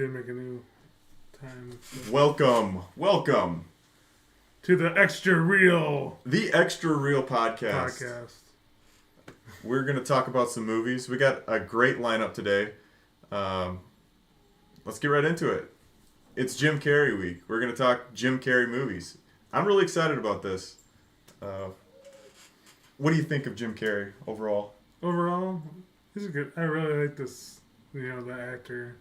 did make a new time. So. Welcome to the Extra Real. The Extra Real podcast. We're going to talk about some movies. We got a great lineup today. Let's get right into it. It's Jim Carrey week. We're going to talk Jim Carrey movies. I'm really excited about this. What do you think of Jim Carrey overall? Overall, he's good. I really like this, the actor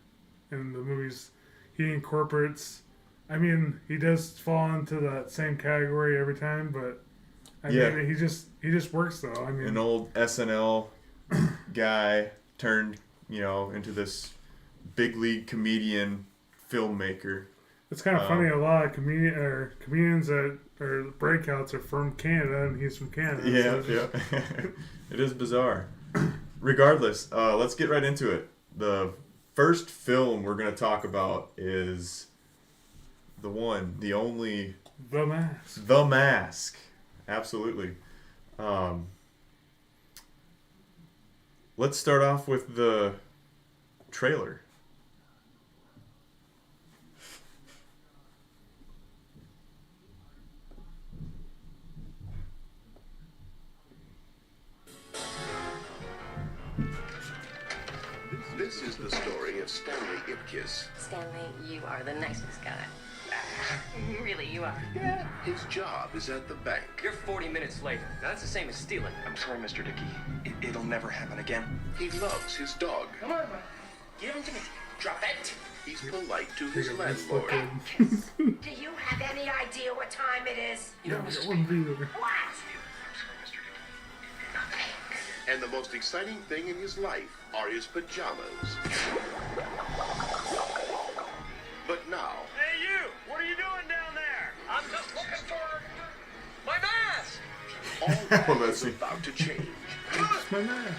and the movies he incorporates. I mean, he does fall into that same category every time, but I mean, he just works though. I mean, an old SNL guy turned, into this big league comedian filmmaker. It's kind of funny. A lot of comedians that are breakouts are from Canada, and he's from Canada. Yeah, so it is bizarre. Regardless, let's get right into it. The first film we're going to talk about is the one, the only... The Mask. The Mask. Absolutely. Let's start off with the trailer. This is the story of Stanley Ipkiss. Stanley, you are the nicest guy. Really, you are. Yeah. His job is at the bank. You're 40 minutes late. Now, that's the same as stealing. I'm sorry, Mr. Dickey. It'll never happen again. He loves his dog. Come on, man. Give him to me. Drop it. He's polite to his landlord. Do you have any idea what time it is? You know, I Mr. wouldn't be there. What? And the most exciting thing in his life are his pajamas. But now... Hey, you! What are you doing down there? I'm just looking for my mask! all that Let's is see. about to change. It's my mask.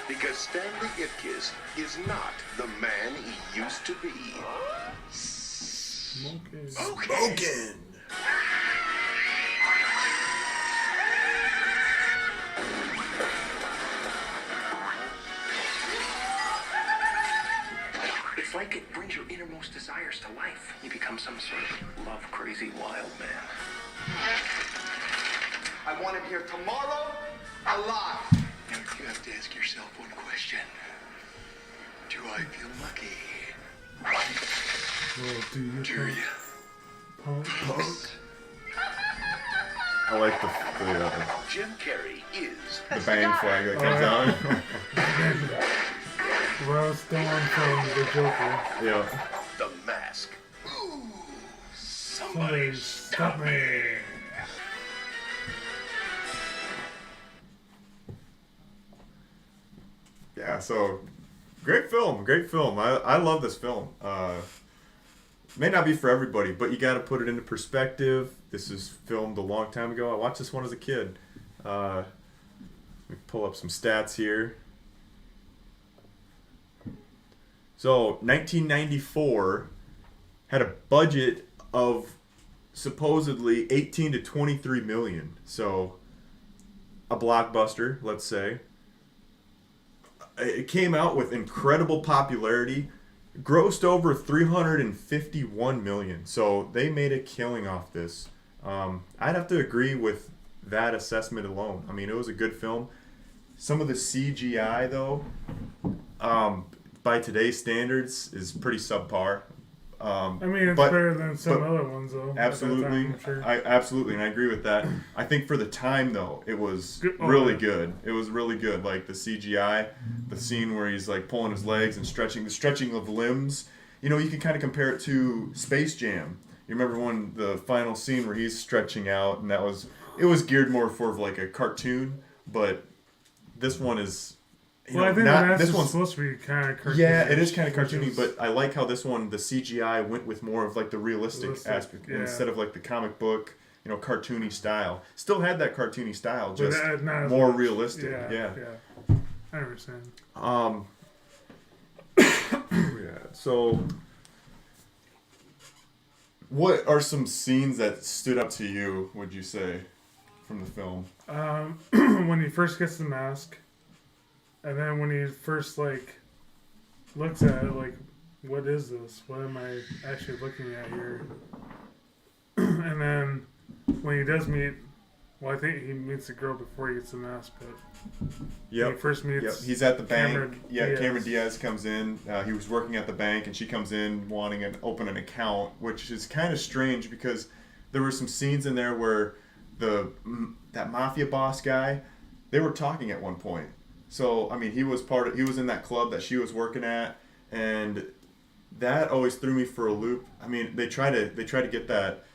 Because Stanley Ipkiss is not the man he used to be. Smoking. Spoken! It's like it brings your innermost desires to life. You become some sort of love-crazy wild man. I want him here tomorrow, alive. You have to ask yourself one question. Do I feel lucky? Well, do you? Do you? Punk. I like the Jim Carrey is bang flag that comes out. Ross Dawn from The Joker. Yeah. the Mask. Ooh, Somebody stop me. Yeah, so great film. I love this film. May not be for everybody, but you got to put it into perspective. This is filmed a long time ago. I watched this one as a kid. Let me pull up some stats here. So 1994 had a budget of supposedly 18 to 23 million. So a blockbuster, let's say. It came out with incredible popularity, grossed over 351 million. So they made a killing off this. I'd have to agree with that assessment alone. I mean, it was a good film. Some of the CGI, though, by today's standards, is pretty subpar. I mean, it's better than some other ones, though. Absolutely, at that time, I'm sure. absolutely, and I agree with that. I think for the time, though, it was Good. Oh, really yeah. good. It was really good. Like the CGI, the scene where he's like pulling his legs and stretching, the stretching of limbs. You can kind of compare it to Space Jam. You remember when the final scene where he's stretching out, and it was geared more for like a cartoon, but this one is. I think this one's supposed to be kind of cartoony. Yeah, it is kind of cartoony, but I like how this one, the CGI went with more of like the realistic aspect instead of like the comic book, cartoony style. Still had that cartoony style, just more realistic. Yeah. I understand. So what are some scenes that stood up to you, would you say, from the film? When he first gets the mask, and then when he first looks at it like, what is this? What am I actually looking at here? And then when he does meet, well, I think he meets the girl before he gets the mask, but when he first meets, he's at the bank. Diaz. Cameron Diaz comes in. He was working at the bank, and she comes in wanting to open an account, which is kind of strange because there were some scenes in there where that mafia boss guy, they were talking at one point. So I mean, he was in that club that she was working at, and that always threw me for a loop. I mean, they try to get that.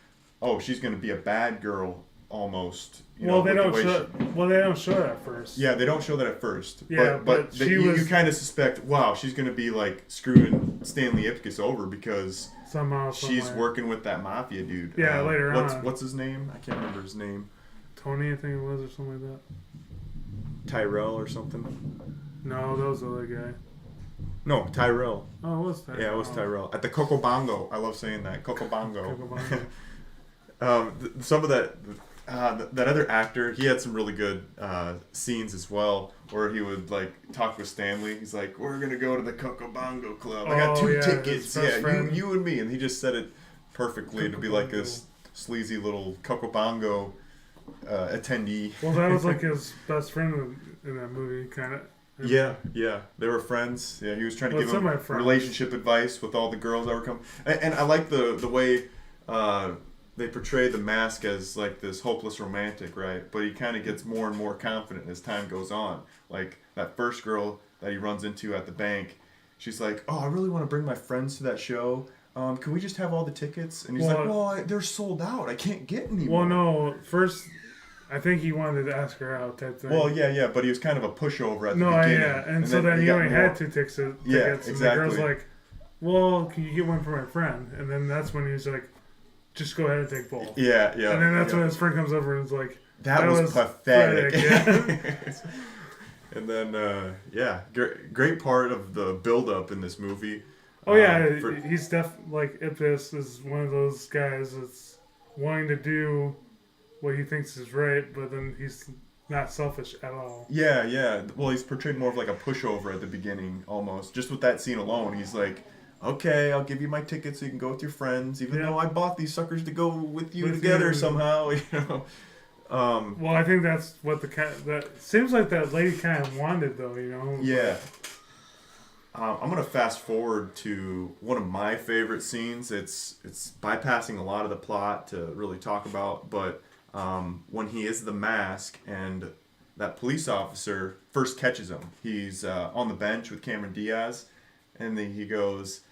Oh, she's going to be a bad girl almost. They don't show that at first. Yeah, they don't show that at first. Yeah, but you kind of suspect, wow, she's going to be like screwing Stanley Ipkiss over because she's working with that mafia dude. Yeah, later on. What's his name? I can't remember his name. Tony, I think it was, or something like that. Tyrell or something. No, that was the other guy. No, Tyrell. Oh, it was Tyrell. Yeah, it was Tyrell. At the Coco Bongo. I love saying that. Coco Bongo. Coco Bongo. Some of that other actor, he had some really good scenes as well, where he would like talk with Stanley. He's like, "We're gonna go to the Coco Bongo Club. I got 2 tickets. Yeah, you and me." And he just said it perfectly to be like this sleazy little Coco Bongo attendee. Well, that was like his best friend in that movie, kind of. Yeah, they were friends. Yeah, he was trying to give him relationship advice with all the girls that were coming. And I like the way they portray the mask as like this hopeless romantic, right? But he kind of gets more and more confident as time goes on. Like that first girl that he runs into at the bank, she's like, "Oh, I really want to bring my friends to that show. Can we just have all the tickets?" And he's like, "Well, they're sold out. I can't get any more." Well, no, first, I think he wanted to ask her out type thing. Well, yeah, but he was kind of a pushover at the beginning. And so then he only had 2 tickets. Yeah, exactly. And the girl's like, "Well, can you get one for my friend?" And then that's when he's like, "Just go ahead and take both." Yeah. And then that's when his friend comes over and is like, That was pathetic. Yeah. And then, great part of the build-up in this movie. Oh, yeah, he's like, Ipkiss is one of those guys that's wanting to do what he thinks is right, but then he's not selfish at all. Yeah. Well, he's portrayed more of like a pushover at the beginning, almost. Just with that scene alone, he's like, "Okay, I'll give you my tickets so you can go with your friends, even though I bought these suckers to go with you together somehow," you know. Well, I think that's what that seems like that lady kind of wanted, though, you know. Yeah. I'm gonna fast forward to one of my favorite scenes. It's bypassing a lot of the plot to really talk about, but when he is the mask and that police officer first catches him, he's on the bench with Cameron Diaz, and then he goes,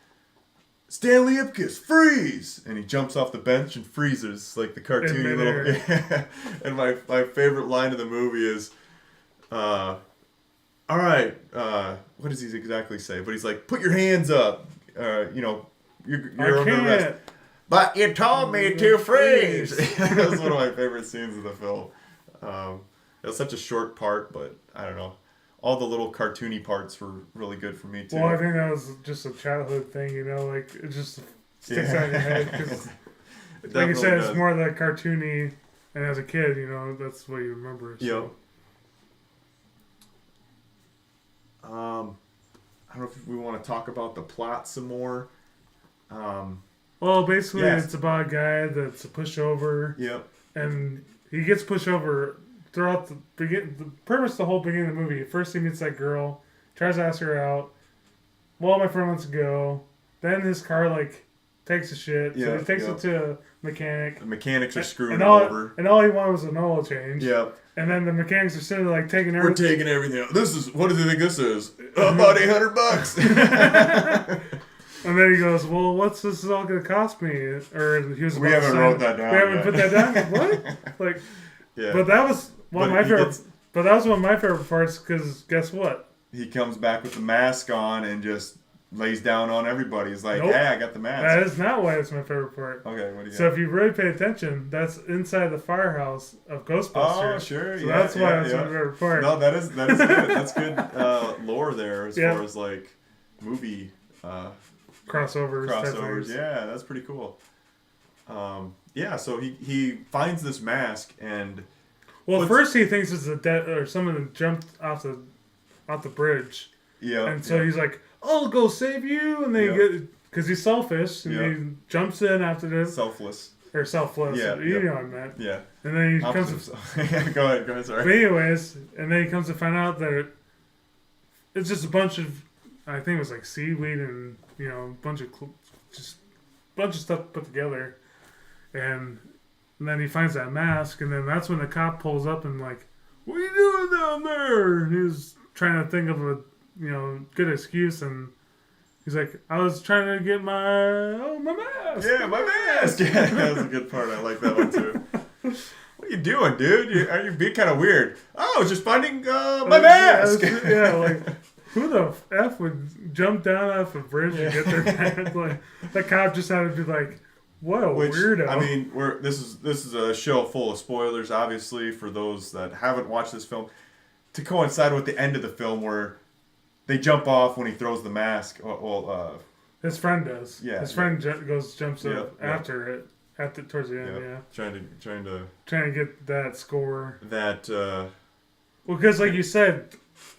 "Stanley Ipkiss, freeze!" And he jumps off the bench and freezes, like the cartoony little... Yeah. And my favorite line of the movie is, "All right, what does he exactly say?" But he's like, "Put your hands up, you're under arrest." "But you told me to freeze!" That was one of my favorite scenes of the film. It was such a short part, but I don't know. All the little cartoony parts were really good for me, too. Well, I think that was just a childhood thing, you know, like, it just sticks out in your head, because, like you said, it's more of that cartoony, and as a kid, you know, that's what you remember. So. Yep. I don't know if we want to talk about the plot some more. Well, basically, it's about a guy that's a pushover. Yep. And he gets pushed over throughout the whole beginning of the movie. First, he meets that girl, tries to ask her out. Well, my friend wants to go. Then his car, like, takes a shit. So he takes it to a mechanic. The mechanics are screwing him over. And all he wanted was an oil change. Yep. And then the mechanics are sitting there, like, taking everything. We're taking everything. What do you think this is? About $800. And then he goes, "Well, what's this all going to cost me?" Or he was. We haven't wrote that down. We haven't put that down. What? Like, yeah. But that was one of my favorite. But that was one of my favorite parts because guess what? He comes back with the mask on and just lays down on everybody. He's like, "Hey, I got the mask." That is not why it's my favorite part. Okay, what do you got? So if you really pay attention, that's inside the firehouse of Ghostbusters. Oh, sure. So that's why it's my favorite part. No, that is good. That's good lore there as far as like movie crossovers. Yeah, that's pretty cool. So he finds this mask and first he thinks it's a dead or someone jumped off the bridge. Yeah. And so he's like, I'll go save you, and then because he's selfish, and he jumps in after this. Selfless. Or selfless, you know what I meant. Yeah. And then he comes yeah, go ahead, sorry. But anyways, and then he comes to find out that it's just a bunch of, I think it was like seaweed and, you know, a bunch of stuff put together. And then he finds that mask, and then that's when the cop pulls up and like, what are you doing down there? And he's trying to think of a, you know, good excuse, and he's like, I was trying to get my mask. Yeah, my mask. Yeah, that was a good part. I like that one too. What are you doing, dude? Are you being kind of weird? Oh, I was just finding my mask. Yeah, like, who the F would jump down off a bridge and get their mask? Like, the cop just had to be like, what a weirdo. I mean, this is a show full of spoilers, obviously, for those that haven't watched this film. To coincide with the end of the film where they jump off when he throws the mask. His friend does. Yeah. His friend jumps up after it, towards the end. Yeah. Trying to get that score. That. Well, because like you said,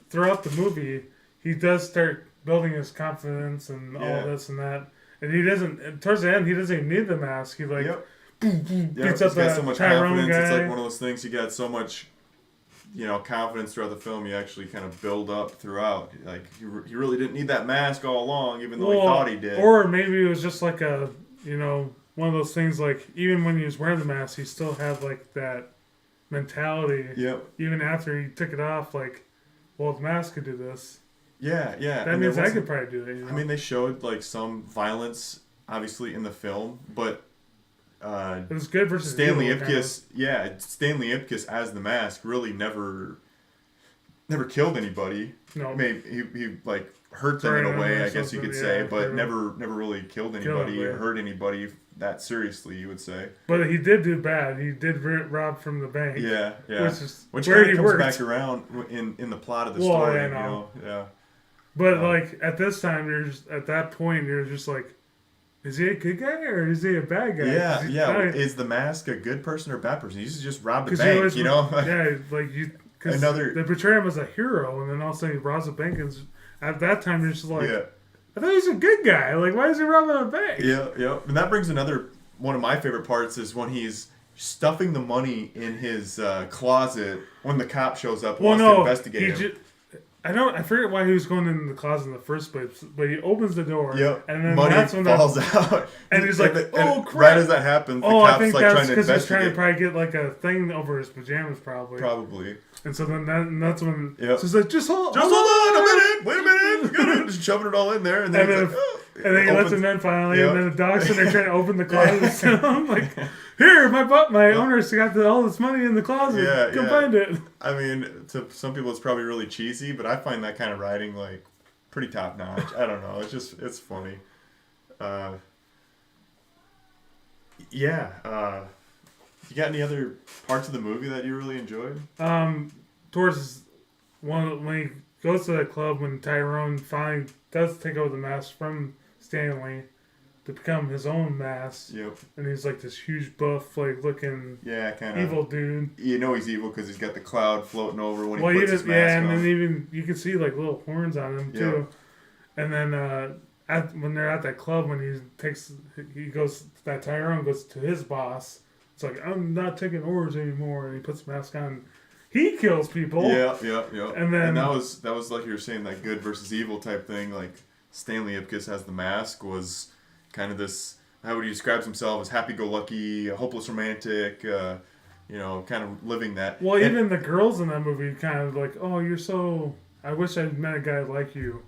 throughout the movie, he does start building his confidence and all this and that, and he doesn't. Towards the end, he doesn't even need the mask. He like beats up that so much Tyrone confidence. guy. It's like one of those things. You got so much, you know, confidence throughout the film. You actually kind of build up throughout. Like he really didn't need that mask all along, even though he thought he did. Or maybe it was just like a, you know, one of those things. Like even when he was wearing the mask, he still had like that mentality. Yep. Even after he took it off, like, well, the mask could do this. Yeah. That means I could probably do it. You know? I mean, they showed like some violence, obviously, in the film, but it was good versus Stanley evil, Ipkiss. Yeah, Stanley Ipkiss as the mask really never killed anybody. No, maybe he like hurt them in a way, I guess you could say, but never really killed anybody or hurt anybody that seriously, you would say. But he did do bad. He did rob from the bank. Yeah. Which where kind of he comes worked. back around in the plot of the story. I know. know. You know? Yeah. But like at this time, at that point, you're just like, is he a good guy or is he a bad guy? Yeah. Is the mask a good person or a bad person? He's just robbed a bank, you know? Yeah, like because they portray him as a hero, and then all of a sudden he robs a bank, and at that time you're just like, I thought he was a good guy. Like, why is he robbing a bank? Yeah. And that brings another one of my favorite parts is when he's stuffing the money in his closet when the cop shows up and wants to investigate him. I forget why he was going in the closet in the first place, but he opens the door, and then money that's when falls out, and he's like, "Oh crap!" Right as that happens, the cop's I think like that's trying to investigate. He's trying to probably get like a thing over his pajamas, probably. And so then that's when so he's like, "Just hold on a minute, wait a minute, we got it." Just shoving it all in there, and then he lets him in finally, and then the dog's in there trying to open the closet. I'm like, here, my owner's got all this money in the closet. Come find it. I mean, to some people, it's probably really cheesy, but I find that kind of writing like pretty top notch. I don't know. It's funny. You got any other parts of the movie that you really enjoyed? Towards when he goes to the club, when Tyrone finally does take over the mask from Stanley to become his own mask. Yep. And he's like this huge buff, like looking kind of evil dude. You know he's evil because he's got the cloud floating over when he puts his mask on. And then even you can see like little horns on him too. And then when they're at that club, when that Tyrone goes to his boss. It's like, I'm not taking orders anymore, and he puts the mask on. He kills people. Yeah. And that was like you were saying, that good versus evil type thing. Like Stanley Ipkiss as the mask was kind of this. How would he describes himself as happy-go-lucky, a hopeless romantic. Kind of living that. Well, even the girls in that movie kind of like, oh, you're so. I wish I'd met a guy like you.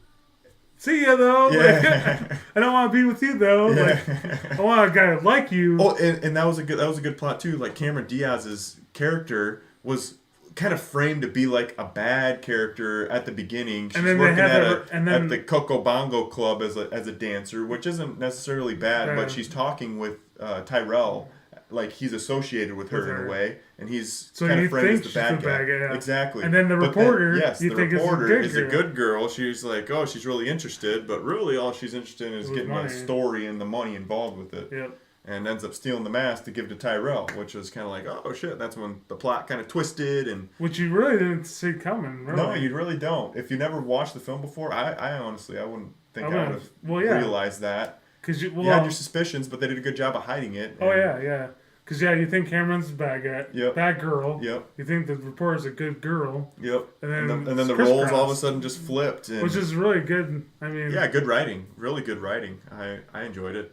See ya though. Yeah. Like, I don't want to be with you though. Yeah. Like, I want a guy like you. Oh, and that was a good plot too. Like Cameron Diaz's character was kind of framed to be like a bad character at the beginning. She's working at the Coco Bongo Club as a dancer, which isn't necessarily bad, but she's talking with Tyrell. Like he's associated with her in a way, and he's kind of framed as the bad guy. Exactly. And then the reporter, the reporter is a good girl. She's like, oh, she's really interested, but really all she's interested in is getting the story and the money involved with it. Yep. and ends up stealing the mask to give to Tyrell, which was kind of like, oh shit, that's when the plot kind of twisted. And which you really didn't see coming, really. no, you really don't. If you never watched the film before, I honestly, I wouldn't think I would have yeah. realized that. Because you had your suspicions, but they did a good job of hiding it. Oh, yeah. Because, you think Cameron's a bad guy, bad girl. Yep. You think the reporter's a good girl. Yep. And then the roles all of a sudden just flipped. And, which is really good. I mean... Yeah, good writing. Really good writing. I enjoyed it.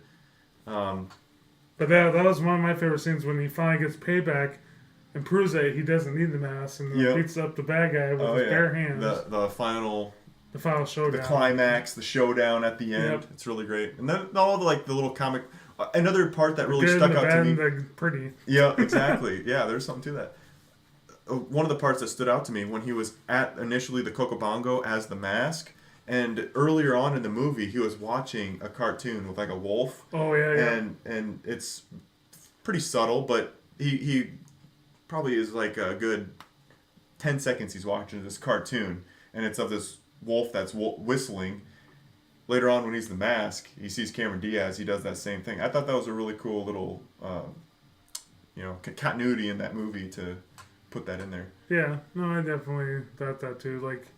But that was one of my favorite scenes when he finally gets payback and proves that he doesn't need the mask and beats up the bad guy with his bare hands. The final showdown. The climax, the showdown at the end. Yep. It's really great. And then all the little comic... Another part that really stuck out to me. Pretty. Yeah, exactly. Yeah, there's something to that. One of the parts that stood out to me when he was at initially the Cocobongo as the mask, and earlier on in the movie he was watching a cartoon with like a wolf. Oh yeah. And it's pretty subtle, but he probably is like a good 10 seconds he's watching this cartoon, and it's of this wolf that's whistling. Later on, when he's the mask, he sees Cameron Diaz. He does that same thing. I thought that was a really cool little, continuity in that movie to put that in there. Yeah, no, I definitely thought that too. Like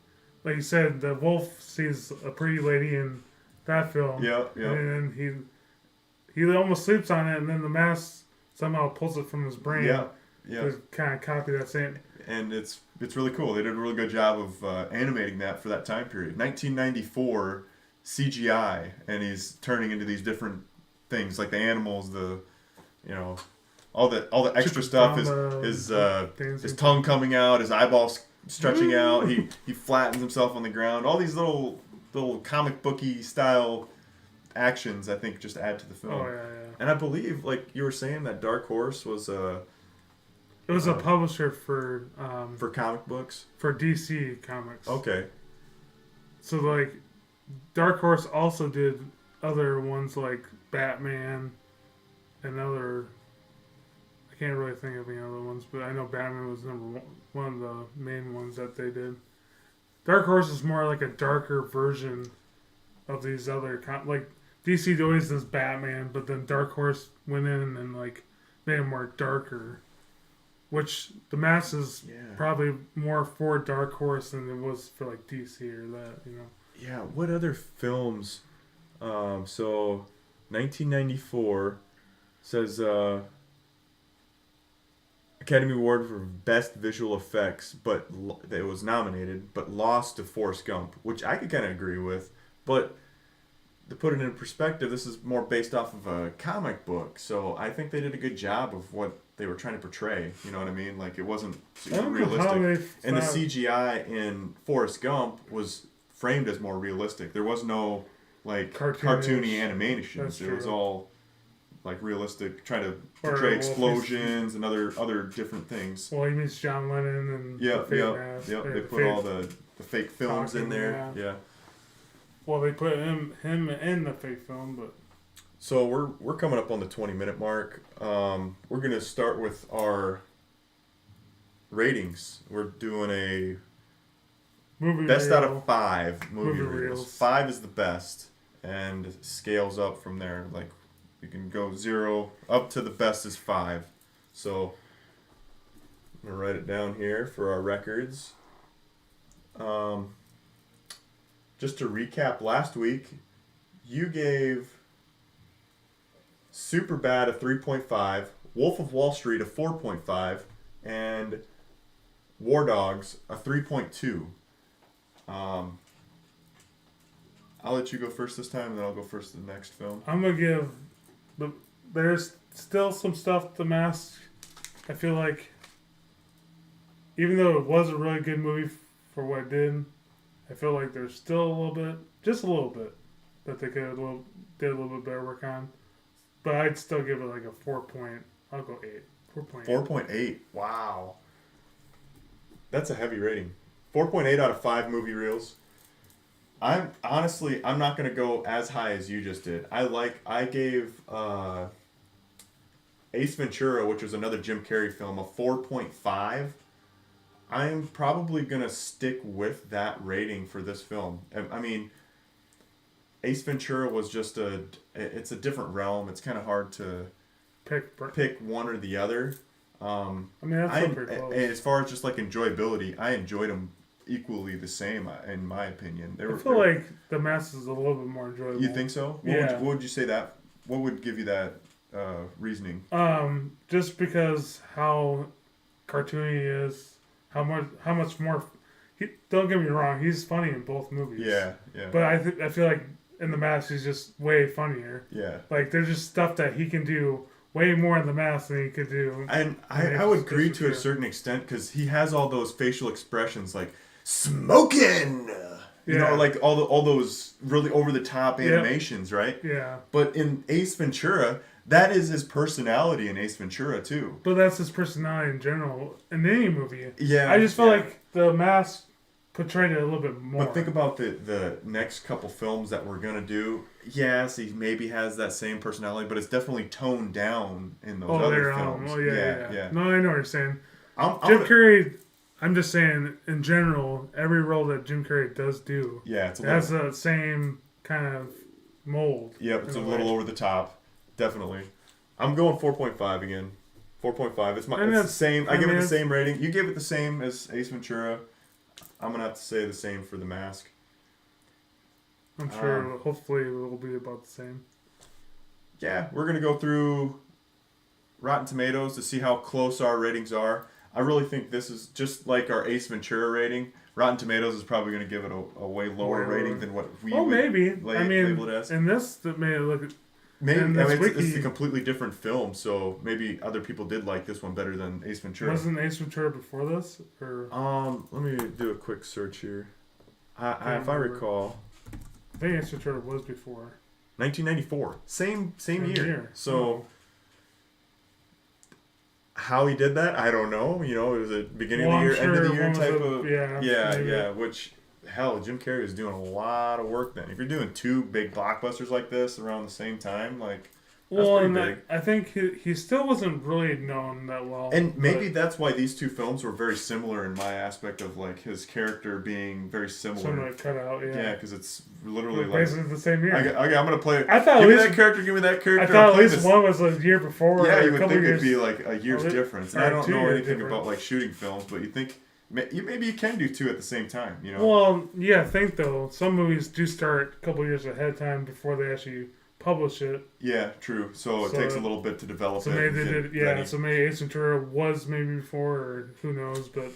you said, the wolf sees a pretty lady in that film. Yeah. And he almost sleeps on it, and then the mask somehow pulls it from his brain. Yeah. To kind of copy that same. And it's really cool. They did a really good job of animating that for that time period. 1994. CGI, and he's turning into these different things like the animals, all the extra stuff, his tongue coming out, his eyeballs stretching out, he flattens himself on the ground. All these little comic booky style actions, I think, just add to the film. Oh yeah. And I believe, like you were saying, that Dark Horse was it was a publisher for comic books for DC Comics. Okay. So like. Dark Horse also did other ones like Batman and other... I can't really think of any other ones, but I know Batman was one of the main ones that they did. Dark Horse is more like a darker version of these other... like, DC always does Batman, but then Dark Horse went in and like made it more darker. Which the mass is probably more for Dark Horse than it was for like DC or that, Yeah, what other films? So, 1994 says Academy Award for Best Visual Effects, but it was nominated, but lost to Forrest Gump, which I could kind of agree with. But to put it in perspective, this is more based off of a comic book, so I think they did a good job of what they were trying to portray. You know what I mean? Like, it wasn't super realistic. And the CGI in Forrest Gump was framed as more realistic. There was no like cartoony animations. It was all like realistic, trying to portray explosions and other different things. Well, he means John Lennon and They put all the fake films in there. Yeah. Well, they put him in the fake film, but. So we're coming up on the 20-minute mark. We're gonna start with our ratings. We're doing a movie best reel. Out of 5 movie reels. reels. 5 is the best, and scales up from there. Like, you can go 0 up to the best is 5. So I'm gonna write it down here for our records. Just to recap, last week you gave Superbad a 3.5, Wolf of Wall Street a 4.5, and War Dogs a 3.2. I'll let you go first this time, and then I'll go first to the next film. I'm gonna give, but there's still some stuff to Mask. I feel like, even though it was a really good movie for what it did, I feel like there's still a little bit, just a little bit, that they could have did a little bit better work on. But I'd still give it like a 4 point. I'll go 8. 4.8. 4.8. Wow. That's a heavy rating. 4.8 out of 5 movie reels. I'm not gonna go as high as you just did. I gave Ace Ventura, which was another Jim Carrey film, a 4.5. I'm probably gonna stick with that rating for this film. I mean, Ace Ventura was just it's a different realm. It's kind of hard to pick one or the other. I mean, that's still pretty close. As far as just like enjoyability, I enjoyed them equally the same, in my opinion. I feel like The Mask is a little bit more enjoyable. You think so? What would you say that? What would give you that reasoning? Just because how cartoony he is, how much more. Don't get me wrong, he's funny in both movies. Yeah. But I feel like in The Mask he's just way funnier. Yeah. Like there's just stuff that he can do way more in The Mask than he could do. And I would agree to a certain extent because he has all those facial expressions like smoking. You know, like all those really over the top animations, right? Yeah. But in Ace Ventura, that is his personality in Ace Ventura too. But that's his personality in general in any movie. Yeah. I just feel like The Mask portrayed it a little bit more. But think about the next couple films that we're gonna do. Yes, he maybe has that same personality, but it's definitely toned down in those other films. Oh yeah. No, I know what you're saying. Jim Carrey. I'm just saying, in general, every role that Jim Carrey does do, it has the same kind of mold. Yep, it's a little over the top, definitely. I'm going 4.5 again. 4.5. It's the same. I give it the same rating. You gave it the same as Ace Ventura. I'm gonna have to say the same for The Mask. I'm sure. Hopefully, it will be about the same. Yeah, we're gonna go through Rotten Tomatoes to see how close our ratings are. I really think this is just like our Ace Ventura rating. Rotten Tomatoes is probably going to give it a way lower rating than what we would label it as. And this that made it look. Maybe it's a completely different film, so maybe other people did like this one better than Ace Ventura. Wasn't Ace Ventura before this? Or let me do a quick search here. If I recall, I think Ace Ventura was before. 1994, same year. So. How he did that, I don't know. You know, it was a beginning of the year, end of the year type of. Yeah. Which, hell, Jim Carrey was doing a lot of work then. If you're doing two big blockbusters like this around the same time, like, that's pretty big. I think he still wasn't really known that well. And maybe that's why these two films were very similar in my aspect of like his character being very similar. Similar cut out, yeah. Yeah, because it's literally basically the same year. Okay, I'm gonna play. I thought give me that character. I thought at least one was a year before. Yeah, you would think it'd be like a year's difference. And I don't know anything about like shooting films, but you think maybe you can do two at the same time. You know. Well, yeah. I think though some movies do start a couple years ahead of time before they actually publish it. Yeah, true. So it takes a little bit to develop it. Maybe they did. Yeah. So maybe Ace Ventura was maybe before, or who knows? But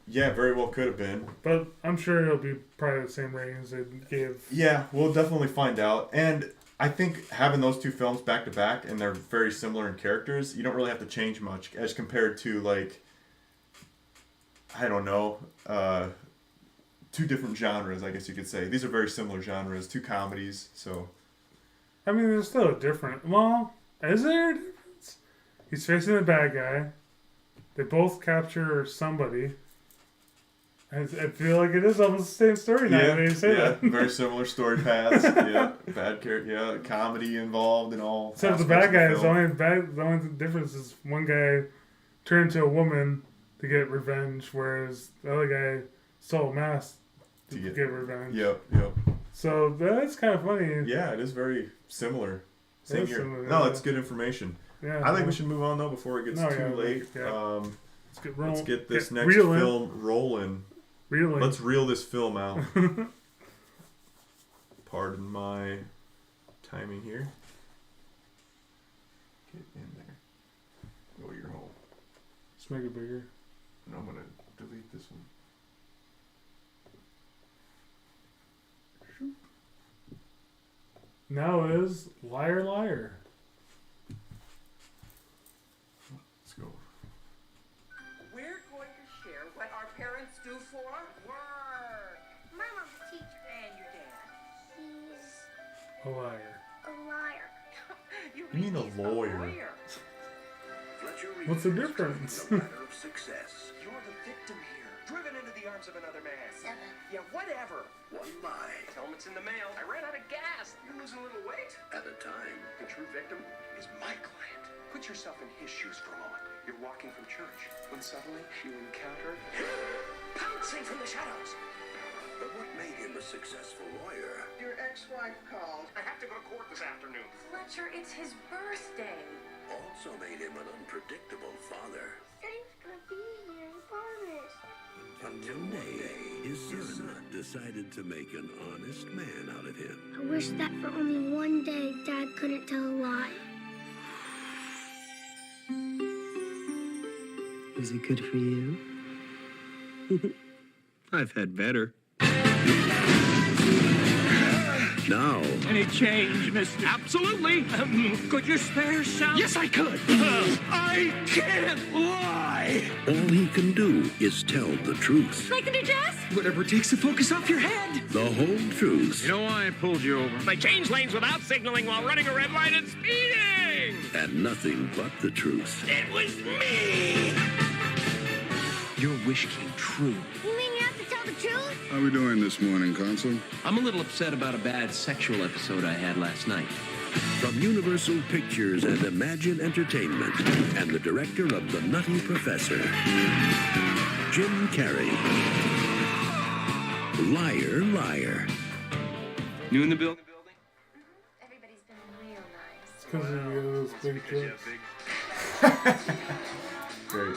yeah, very well could have been. But I'm sure it'll be probably the same ratings they gave. Yeah, we'll definitely find out. And I think having those two films back to back, and they're very similar in characters, you don't really have to change much as compared to like, I don't know, two different genres. I guess you could say these are very similar genres, two comedies. So. I mean, there's still a difference. Well, is there a difference? He's facing the bad guy. They both capture somebody. I feel like it is almost the same story now that you say that. Very similar story paths. Yeah, bad character. Yeah, comedy involved and all. Except the bad guy is the only difference is one guy turned into a woman to get revenge, whereas the other guy stole a mask to get revenge. Yep. So that's kind of funny. Yeah, it is very similar. Same year. No, that's good information. Yeah, I think we should move on though before it gets too late. Yeah. Let's get this next film rolling. Let's reel this film out. Pardon my timing here. Get in there. Go to your home. Just make it bigger. And I'm gonna delete this one. Now is Liar Liar. Let's go. We're going to share what our parents do for work. My mom's a teacher. And your dad. He's A liar. a liar. You mean a lawyer? What's the difference? No matter of success. You're the victim here, driven into the arms of another man. 7. Yeah, whatever. One lie Tell him it's in the mail. I ran out of gas. You're losing a little weight. at a time. The true victim is my client. Put yourself in his shoes for a moment. You're walking from church when suddenly you encounter pouncing from the shadows. But what made him a successful lawyer? Your ex-wife called. I have to go to court this afternoon. Fletcher, it's his birthday. Also made him an unpredictable father. Said he was gonna be here, he promised. Until one day, his son decided to make an honest man out of him. I wish that for only one day Dad couldn't tell a lie. Is it good for you? I've had better. Now, Any change, mister? Absolutely. Could you spare some? Yes, I could. I can't lie! all he can do is tell the truth. Like the new dress? Whatever it takes to focus off your head. The whole truth. You know why I pulled you over? They changed lanes without signaling while running a red light and speeding! And nothing but the truth. It was me! Your wish came true. You mean you have to tell the truth? How we doing this morning, Consul? I'm a little upset about a bad sexual episode I had last night. From Universal Pictures and Imagine Entertainment, and the director of The Nutty Professor, Jim Carrey. Liar, liar. New in the building? Everybody's been real nice. Because of those big jokes. Great.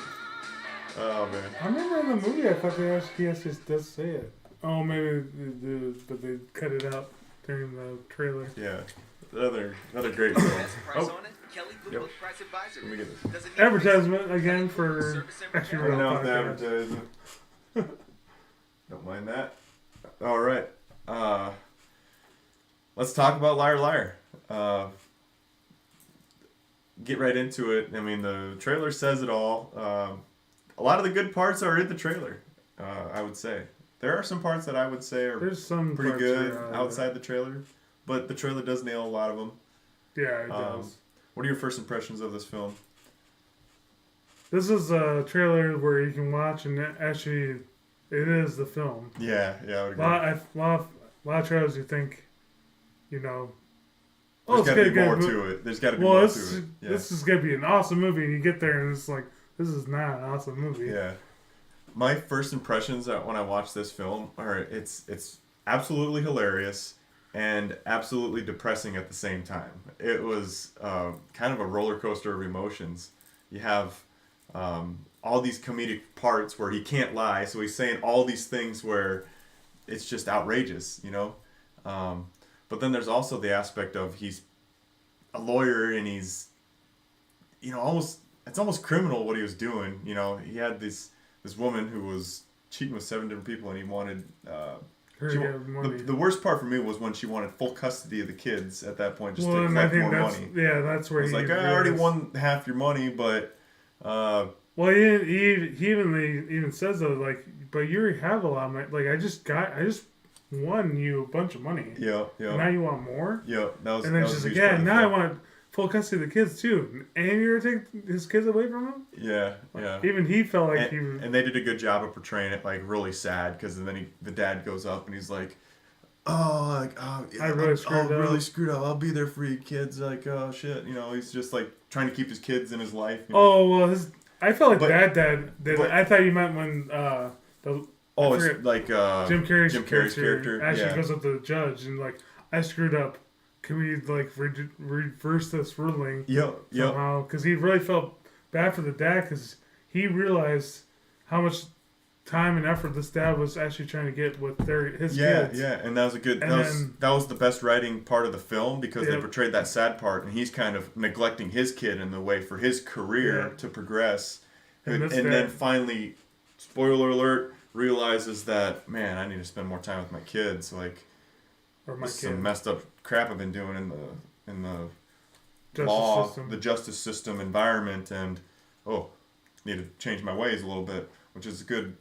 Oh man. I remember in the movie, I thought he actually does say it. Oh, maybe they do, but they cut it out during the trailer. Yeah. Another great film. Price on it? Kelly Blue Yep. Book Price Advisor. Let me get this. Does it need Advertisement again for actually Right real now the podcast. advertisement. Don't mind that. All right. Let's talk about Liar Liar. Get right into it. I mean, the trailer says it all. A lot of the good parts are in the trailer, I would say. There are some parts that I would say are There's some pretty parts good that are, outside the trailer, but the trailer does nail a lot of them. Yeah, it does. What are your first impressions of this film? This is a trailer where you can watch, and actually, it is the film. Yeah, I would A agree. lot of trailers you think, There's it's got to gonna be get more mo- to it. There's got to be well, more this, to it. Yeah. this is gonna be an awesome movie, and you get there, and it's like, this is not an awesome movie. Yeah. My first impressions when I watched this film are it's absolutely hilarious and absolutely depressing at the same time. It was kind of a roller coaster of emotions. You have all these comedic parts where he can't lie, so he's saying all these things where it's just outrageous, but then there's also the aspect of he's a lawyer and he's, it's almost criminal what he was doing. He had this woman who was cheating with 7 different people, and he wanted. Her to get money. The worst part for me was when she wanted full custody of the kids at that point, just to and I collect think more that's money. yeah, that's where It's he like, I already realized- won half your money, but. Well, he even says though, like, but you already have a lot of money. Like, I just won you a bunch of money. Yeah. And now you want more? Yeah, that was. And then that she's was a like, huge part yeah, of the now I film. want full custody of the kids too. And you're gonna take his kids away from him? Yeah. Even he felt like And they did a good job of portraying it like really sad, because then the dad goes up and he's like, I really screwed up. I'll be there for you kids. Like, oh shit, he's just like trying to keep his kids in his life. Oh well, I felt like that dad did. but- I thought you meant when it's like Jim Carrey's character actually goes up to the judge and like, I screwed up. Can we like reverse this ruling? Somehow, because he really felt bad for the dad, because he realized how much time and effort this dad was actually trying to get with his kids. Yeah, and that was a good. And That was the best writing part of the film, because they Yep. portrayed that sad part, and he's kind of neglecting his kid in the way for his career Yeah. to progress, And and this then dad- finally, spoiler alert, realizes that, man, I need to spend more time with my kids. Like, Or my some kid. messed up crap I've been doing in the Justice law, system. the justice system environment, and need to change my ways a little bit, which is a good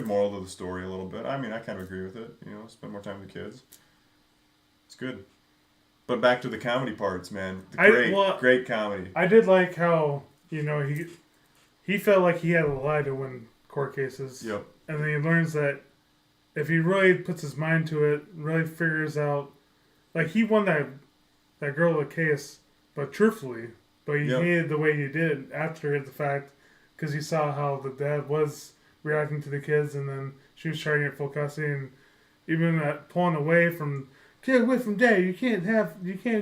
moral to the story a little bit. I mean, I kind of agree with it. Spend more time with the kids. It's good. But back to the comedy parts, man. Great comedy. I did like how he felt like he had to lie to win court cases. Yep. And then he learns that if he really puts his mind to it, really figures out, like, he won that girl the case, but truthfully, but he hated the way he did after the fact, because he saw how the dad was reacting to the kids, and then she was trying to get full custody, and even pulling away from get away from Daddy. You can't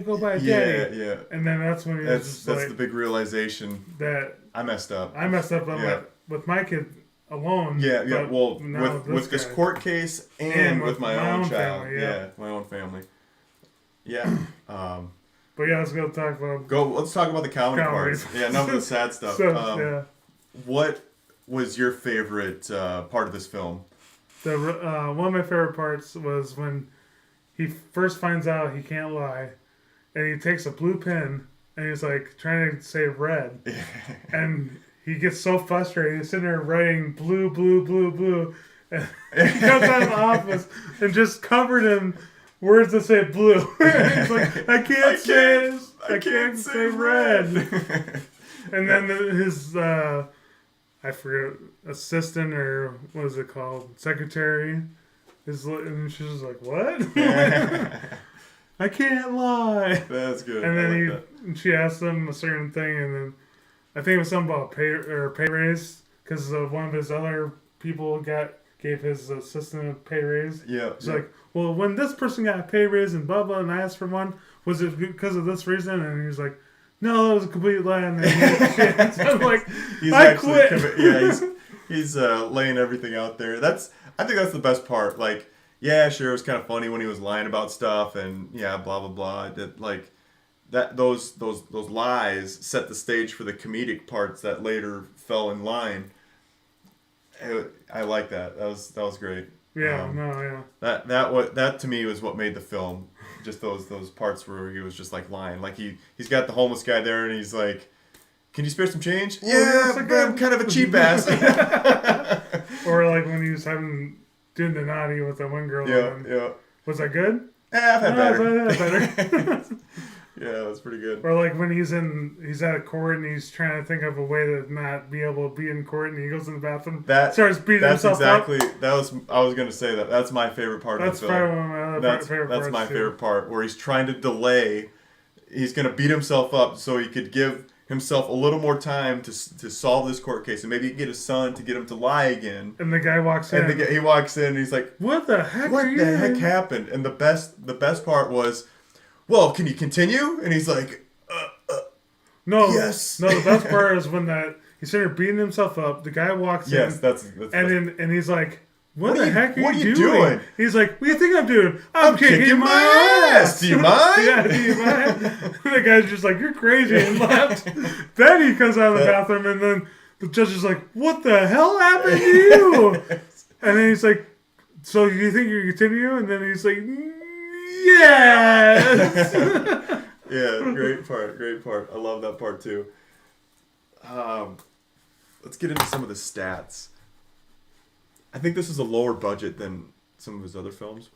go by Daddy. Yeah. And then that's when That's the big realization that I messed up. I'm with my kid alone. Yeah. Well, with this guy. court case and with my own child. Family, yeah. My own family. Yeah. But yeah, let's go talk about. Let's talk about the comedy parts. Yeah, enough of the sad stuff. Yeah. What was your favorite part of this film? One of my favorite parts was when he first finds out he can't lie, and he takes a blue pen and he's like trying to say red, and he gets so frustrated. He's sitting there writing blue, blue, blue, blue, and he comes out of the office and just covered in words that say blue. He's like, I can't say red. And then his I forget, assistant or what is it called, secretary, and she's just like, what? I can't lie. That's good. And then she asked him a certain thing, and then I think it was something about pay raise, because one of his other people gave his assistant a pay raise. Yeah. It's like, well, when this person got a pay raise and blah blah, and I asked for one, was it because of this reason? And he was like, no, that was a complete lie. And then so I'm like, I quit. He's laying everything out there. I think that's the best part. Like, yeah, sure, it was kind of funny when he was lying about stuff, and yeah, blah blah blah. Those lies set the stage for the comedic parts that later fell in line. I like that. That was great. Yeah, That to me was what made the film. Just those parts where he was just like lying. Like he's got the homeless guy there, and he's like, "Can you spare some change?" Yeah, but I'm kind of a cheap ass. Or like when he was doing the naughty with the one girl. Yeah. Was that good? I've had better. I've had better. Yeah, that's pretty good. Or like when he's at a court and he's trying to think of a way to not be able to be in court, and he goes in the bathroom, starts beating himself up. I was gonna say that. That's my favorite part of the film. That's probably one of my other favorite parts. That's my favorite part, where he's trying to delay. He's gonna beat himself up so he could give himself a little more time to solve this court case, and maybe he can get his son to get him to lie again. And the guy walks in. And he walks in, and he's like, "What the heck? What the heck happened?" And the best part was, "Well, can you continue?" And he's like, "No, yes." No, the best part is when he's sitting there beating himself up. The guy walks in. Yes, that's and he's like, What the heck are you doing? doing? He's like, what do you think I'm doing? I'm kicking my ass. Do you mind? Yeah, do you mind? The guy's just like, you're crazy, and left. Then he comes out of the bathroom, and then the judge is like, what the hell happened to you? And then he's like, so you think you continue? And then he's like, yes. Yeah, great part. I love that part too. Let's get into some of the stats. I think this is a lower budget than some of his other films.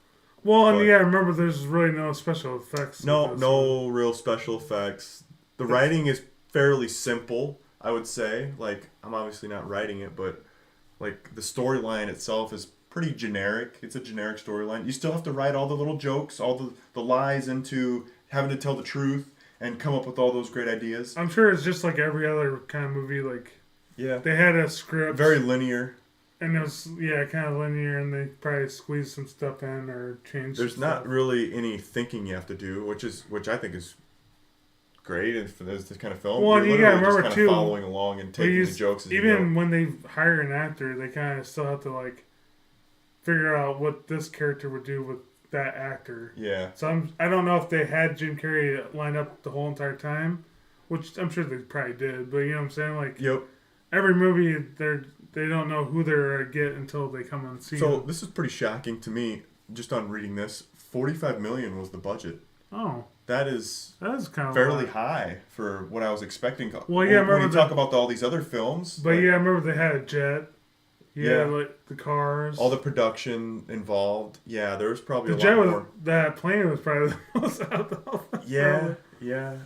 Well, and yeah, remember, there's really no special effects. No real special effects. The writing is fairly simple, I would say. Like, I'm obviously not writing it, but like the storyline itself is pretty generic. It's a generic storyline. You still have to write all the little jokes, all the lies into having to tell the truth and come up with all those great ideas. I'm sure it's just like every other kind of movie. Like, yeah, they had a script, very linear. And it was, kind of linear, and they probably squeezed some stuff in or changed. There's not really any thinking you have to do, which I think is great for this kind of film. Well, you gotta remember just too, following along and taking the jokes. As even when they hire an actor, they kind of still have to like figure out what this character would do with that actor. Yeah. So I don't know if they had Jim Carrey lined up the whole entire time, which I'm sure they probably did. But you know what I'm saying? Like, yep. Every movie they don't know who they're gonna get until they come on scene. So this is pretty shocking to me. Just on reading this, $45 million was the budget. Oh, that is kind of fairly high for what I was expecting. Well, yeah, when you talk about all these other films, but I remember they had a jet. Yeah, like the cars, all the production involved. Yeah, there was probably the a jet lot more. That plane was probably the most out of the whole thing. Yeah.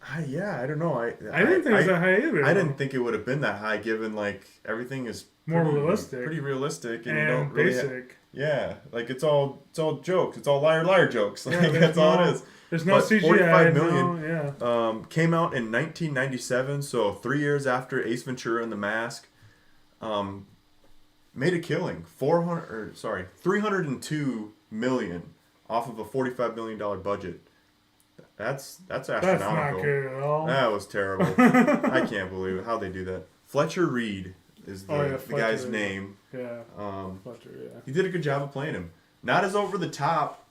I don't know. I didn't think it was that high either. I didn't think it would have been that high, given like everything is more realistic, pretty realistic, and you don't basic. Really like it's all jokes. It's all liar jokes. Like that's all it is. There's no CGI. $45 million. Came out in 1997, so 3 years after Ace Ventura and The Mask. Made a killing. $302 million off of a $45 million budget. That's astronomical. That's not good at all. That was terrible. I can't believe it. How'd they do that? Fletcher Reed is the guy's name. Yeah. Fletcher, yeah. He did a good job of playing him. Not as over the top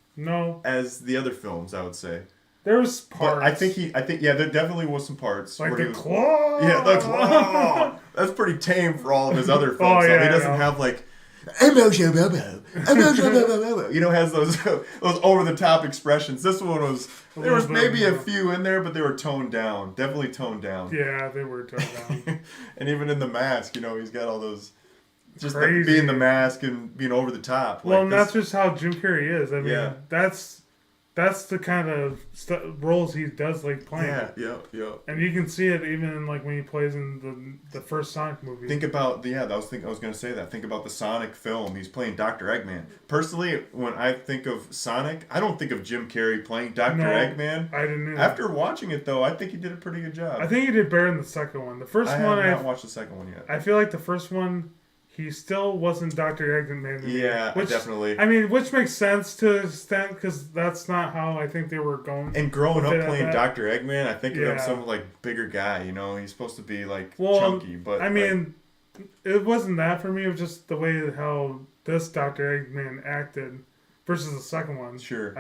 as the other films, I would say. There was parts. But I think there definitely was some parts. Like the claw. Yeah, the claw. That's pretty tame for all of his other films. Oh, yeah, he doesn't have like has those over the top expressions. This one there was maybe a few in there, but they were toned down. Definitely toned down. Yeah, they were toned down. And even in the mask, he's got all those just like being the mask and being over the top. Well, and that's just how Jim Carrey is. I mean, that's the kind of roles he does like playing. Yeah. And you can see it even in, like when he plays in the first Sonic movie. Think about I was going to say that. Think about the Sonic film. He's playing Dr. Eggman. Personally, when I think of Sonic, I don't think of Jim Carrey playing Dr. Eggman. I didn't. After watching it though, I think he did a pretty good job. I think he did better in the second one. The first one I have not watched the second one yet. I feel like the first one, he still wasn't Dr. Eggman. Yeah, definitely. I mean, which makes sense to an extent because that's not how I think they were going. And growing up playing Dr. Eggman, I think of him some like bigger guy. He's supposed to be like chunky, but I mean, it wasn't that for me. It was just the way how this Dr. Eggman acted versus the second one. Sure.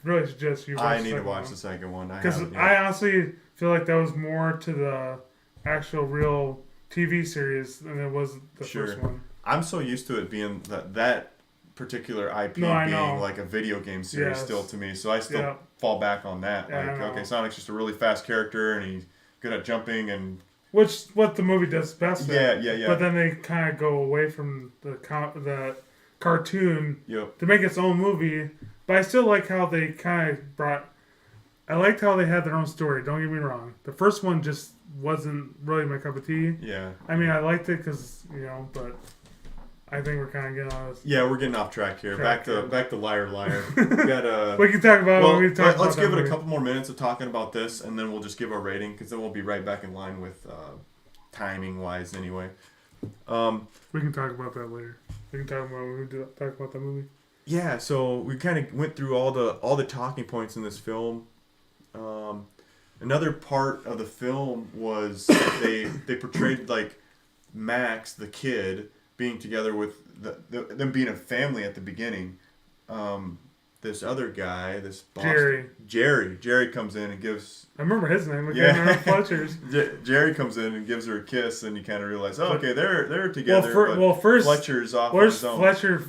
Really suggest you. I need to watch the second one because I honestly feel like that was more to the actual real TV series than it was the first one. I'm so used to it being that particular IP being like a video game series still to me, so I still fall back on that. Okay, Sonic's just a really fast character and he's good at jumping and what the movie does best. Yeah. But then they kind of go away from the cartoon to make its own movie. But I still like how they kind of brought. I liked how they had their own story. Don't get me wrong. The first one just wasn't really my cup of tea. Yeah. I mean, I liked it because but I think we're kind of getting off. Yeah, we're getting off track here. Back to Liar. We got we can talk about. Let's give it a couple more minutes of talking about this, and then we'll just give our rating because then we'll be right back in line with timing wise. Anyway. We can talk about that later. We can talk about when we talk about that movie. Yeah, so we kind of went through all the talking points in this film. Another part of the film was they portrayed like Max, the kid, being together with them being a family at the beginning. This other guy, this Boston, Jerry comes in and gives. I remember his name. Fletcher's. Jerry comes in and gives her a kiss, and you kind of realize, okay, they're together. First Fletcher's off on his own. Fletcher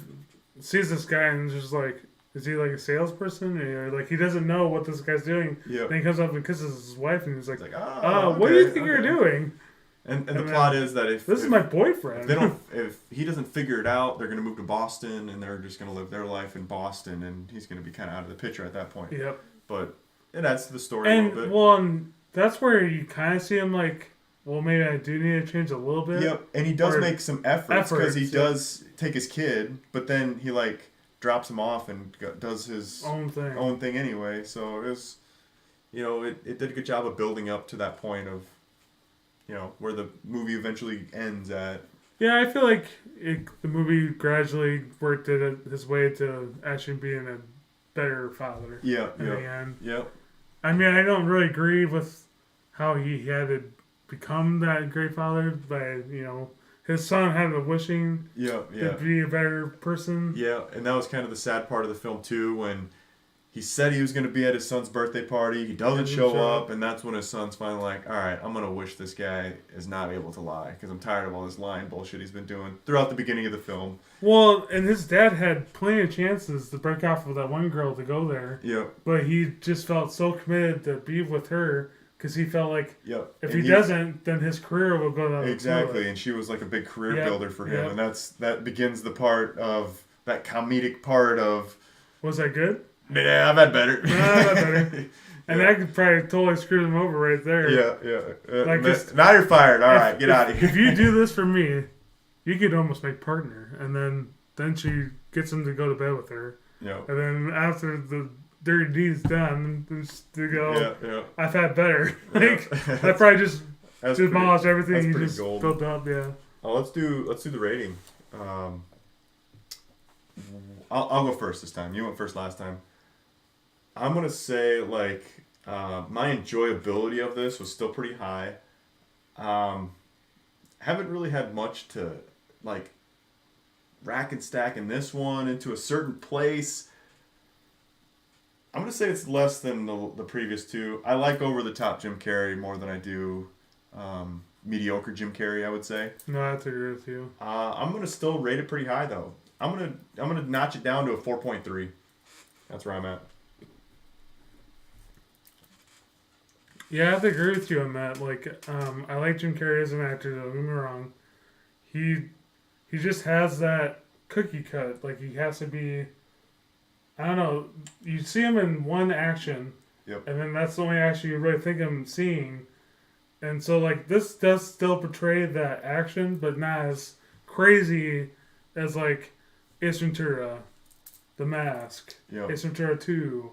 sees this guy and is just like, is he like a salesperson? Or like he doesn't know what this guy's doing. Yep. Then he comes up and kisses his wife, and he's like, oh, what do you think you're doing? And the plot is that if this is my boyfriend, if he doesn't figure it out, they're gonna move to Boston, and they're just gonna live their life in Boston, and he's gonna be kind of out of the picture at that point. Yep. But that's the story and, a little bit. Well, and that's where you kind of see him like, well, maybe I do need to change a little bit. Yep. And he does make some efforts because he does take his kid, but then he like drops him off and does his own thing anyway. So it was, it did a good job of building up to that point of. Where the movie eventually ends at. Yeah, I feel like the movie gradually worked his way to actually being a better father. Yeah, in the end. Yep. I mean, I don't really agree with how he had to become that great father, but his son had the wishing to be a better person. Yeah, and that was kind of the sad part of the film too, when he said he was going to be at his son's birthday party. He doesn't show up, and that's when his son's finally like, all right, I'm going to wish this guy is not able to lie because I'm tired of all this lying bullshit he's been doing throughout the beginning of the film. Well, and his dad had plenty of chances to break off with that one girl to go there. Yep. But he just felt so committed to be with her because he felt like if he doesn't, then his career will go down Exactly, the toilet. And she was like a big career builder for him, and that begins the part of, that comedic part of... Was that good? Yeah, I've had better. And that could probably totally screw them over right there. Yeah. Now you're fired. All right, get out of here. If you do this for me, you could almost make partner. And then she gets him to go to bed with her. Yeah. And then after the dirty deed's done, they go, I've had better. I probably just demolished everything you just built up. Yeah. Oh, let's do the rating. I'll go first this time. You went first last time. I'm gonna say like my enjoyability of this was still pretty high. Haven't really had much to like rack and stack in this one into a certain place. I'm gonna say it's less than the previous two. I like over the top Jim Carrey more than I do mediocre Jim Carrey, I would say. No, I have to agree with you. I'm gonna still rate it pretty high though. I'm gonna notch it down to a 4.3. That's where I'm at. Yeah, I have to agree with you on that. Like, I like Jim Carrey as an actor. Don't get me wrong. He just has that cookie cut. Like, he has to be. I don't know. You see him in one action, yep. And then that's the only action you really think I'm seeing. And so, like, this does still portray that action, but not as crazy as, like, Ace Ventura, The Mask, yep. Ace Ventura 2.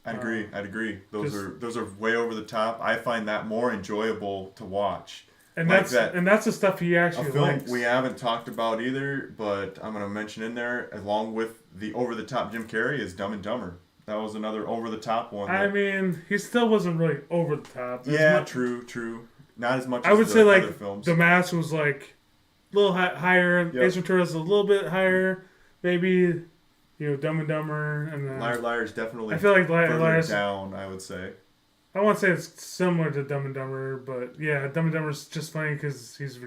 I'd agree. Those are way over the top. I find that more enjoyable to watch. And like that's the stuff he actually a film likes. We haven't talked about either, but I'm gonna mention in there, along with the over the top Jim Carrey, is Dumb and Dumber. That was another over the top one. I mean, he still wasn't really over the top. Yeah, true. Not as much. I would say like other films. The Mask was like a little higher. Yep. Ace Ventura's a little bit higher. Maybe, Dumb and Dumber, and then Liar is definitely. I feel like Liar's down. I would say. I won't say it's similar to Dumb and Dumber, but yeah, Dumb and Dumber's just funny because he's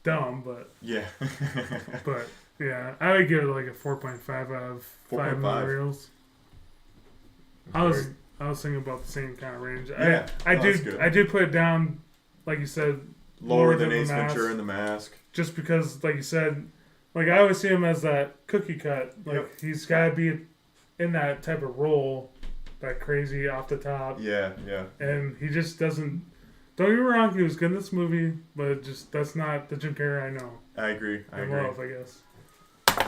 dumb, but yeah. But yeah, I would give it like a 4.5 out of 5 materials. I was thinking about the same kind of range. Yeah, I do put it down, like you said, lower than Ace Ventura and The Mask, just because, like you said, like I always see him as that cookie cut. Like he's got to be in that type of role. That crazy off the top. Yeah. And he just doesn't. Don't get me wrong, he was good in this movie, but that's not the Jim Carrey I know. I agree. I love, I guess.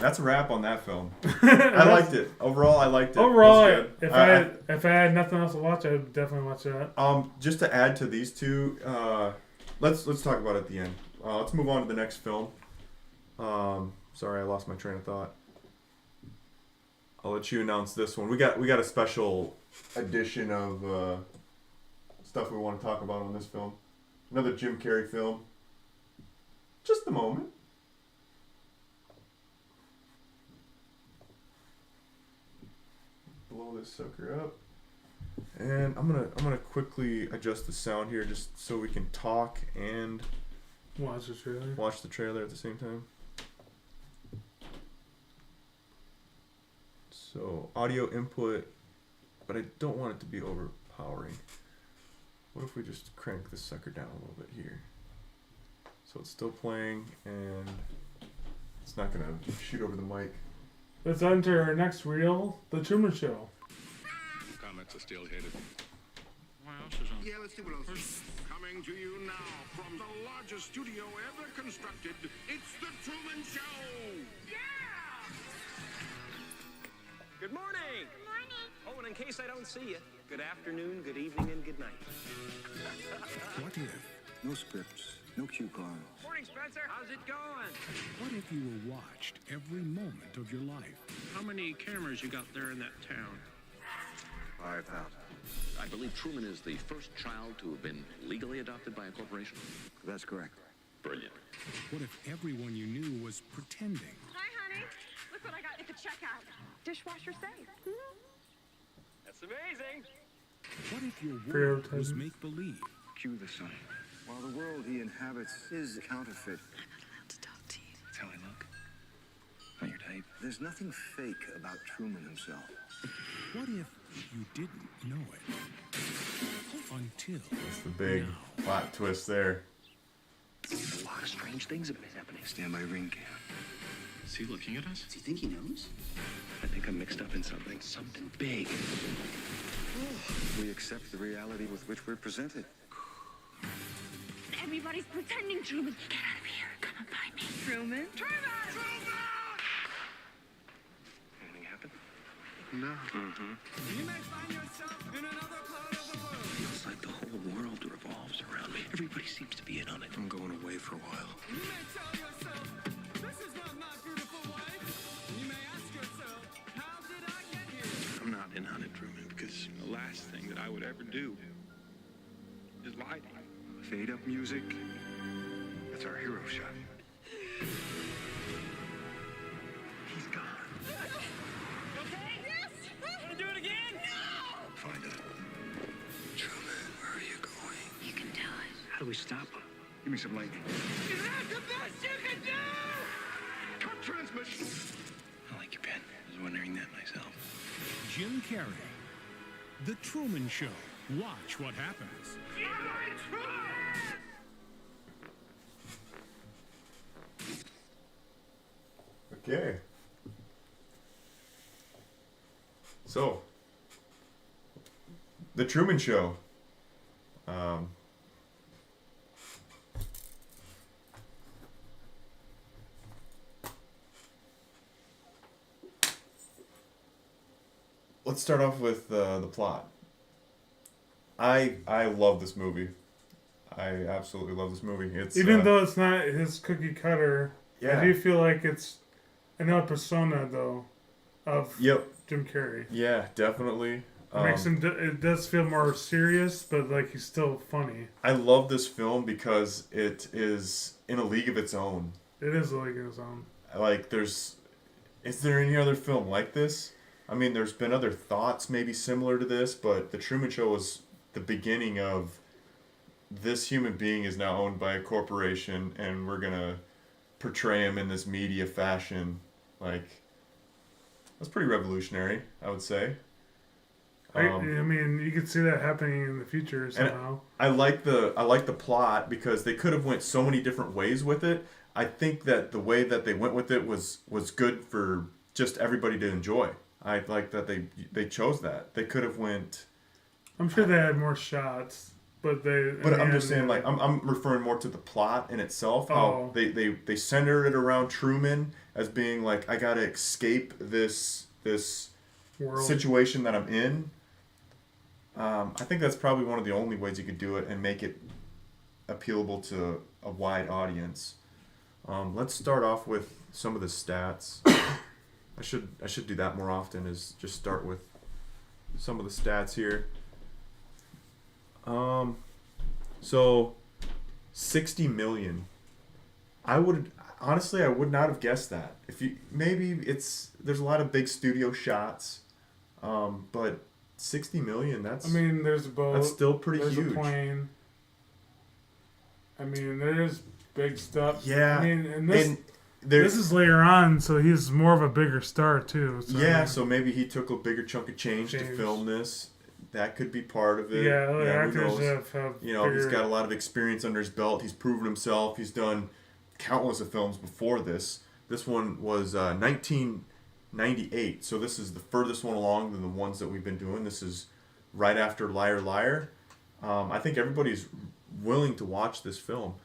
That's a wrap on that film. I liked it. Overall, I liked it. Overall, it if I had nothing else to watch, I would definitely watch that. Just to add to these two, let's talk about it at the end. Let's move on to the next film. Sorry, I lost my train of thought. I'll let you announce this one. We got a special edition of stuff we want to talk about on this film. Another Jim Carrey film. Just a moment. Blow this sucker up. And I'm gonna quickly adjust the sound here just so we can talk and watch the trailer. Watch the trailer at the same time. So, audio input, but I don't want it to be overpowering. What if we just crank this sucker down a little bit here? So it's still playing, and it's not going to shoot over the mic. Let's enter our next reel, The Truman Show. Comments are still headed. Yeah, let's do one of those. Coming to you now from the largest studio ever constructed, it's The Truman Show! Yeah! Good morning! Good morning. Oh, and in case I don't see you, good afternoon, good evening, and good night. What if? No scripts, no cue cards. Morning, Spencer. How's it going? What if you were watched every moment of your life? How many cameras you got there in that town? 5,000. I believe Truman is the first child to have been legally adopted by a corporation. That's correct. Brilliant. What if everyone you knew was pretending? Hi, honey. Look what I got at the checkout. Dishwasher safe. That's amazing. What if your world was make-believe? Cue the sun. While the world he inhabits is counterfeit. I'm not allowed to talk to you. That's how I look. Not your type. There's nothing fake about Truman himself. What if you didn't know it? Until that's the big plot twist there. A lot of strange things have been happening. Stand by ring cam. Is he looking at us? Does he think he knows? I think I'm mixed up in something big. We accept the reality with which we're presented. Everybody's pretending, Truman. Get out of here. Come and find me. Truman? Truman! Anything happen? No. You may find yourself in another part of the world. Feels like the whole world revolves around me. Everybody seems to be in on it. I'm going away for a while. You may tell yourself, this is not my beautiful wife. You may ask yourself, how did I get here? I'm not in the last thing that I would ever do is lie to you. Fade up music. That's our hero shot. He's gone. Okay? Yes! Wanna do it again? No! Find out. Truman, where are you going? You can do it. How do we stop him? Give me some lightning. Is that the best you can do? Cut transmission. I like your pen. I was wondering that myself. Jim Carrey. The Truman Show. Watch what happens. Okay. So, The Truman Show. Let's start off with the plot. I love this movie. I absolutely love this movie. It's even though it's not his cookie cutter. Yeah. I do feel like it's another persona though of Yep. Jim Carrey. Yeah, definitely. It makes him. It does feel more serious, but like he's still funny. I love this film because it is in a league of its own. It is a league of its own. Like, is there any other film like this? I mean, there's been other thoughts maybe similar to this, but The Truman Show was the beginning of this human being is now owned by a corporation, and we're gonna portray him in this media fashion. Like, that's pretty revolutionary, I would say. I mean, you could see that happening in the future somehow. I like the plot because they could have went so many different ways with it. I think that the way that they went with it was good for just everybody to enjoy. I like that they chose that. They could have went. I'm sure they had more shots, but they. But I'm just saying, like, I'm referring more to the plot in itself. How they center it around Truman as being like, I gotta escape this world situation that I'm in. I think that's probably one of the only ways you could do it and make it appealable to a wide audience. Let's start off with some of the stats. I should do that more often. Is just start with some of the stats here. So 60 million. I would not have guessed that. There's a lot of big studio shots, but 60 million. There's a boat. That's still pretty huge. There's a plane. I mean, there's big stuff. Yeah. I mean, and this is later on, so he's more of a bigger star too. So yeah, so maybe he took a bigger chunk of change to film this. That could be part of it. Yeah, the actors have he's got a lot of experience under his belt. He's proven himself. He's done countless of films before this. This one was 1998, so this is the furthest one along than the ones that we've been doing. This is right after Liar Liar. I think everybody's willing to watch this film.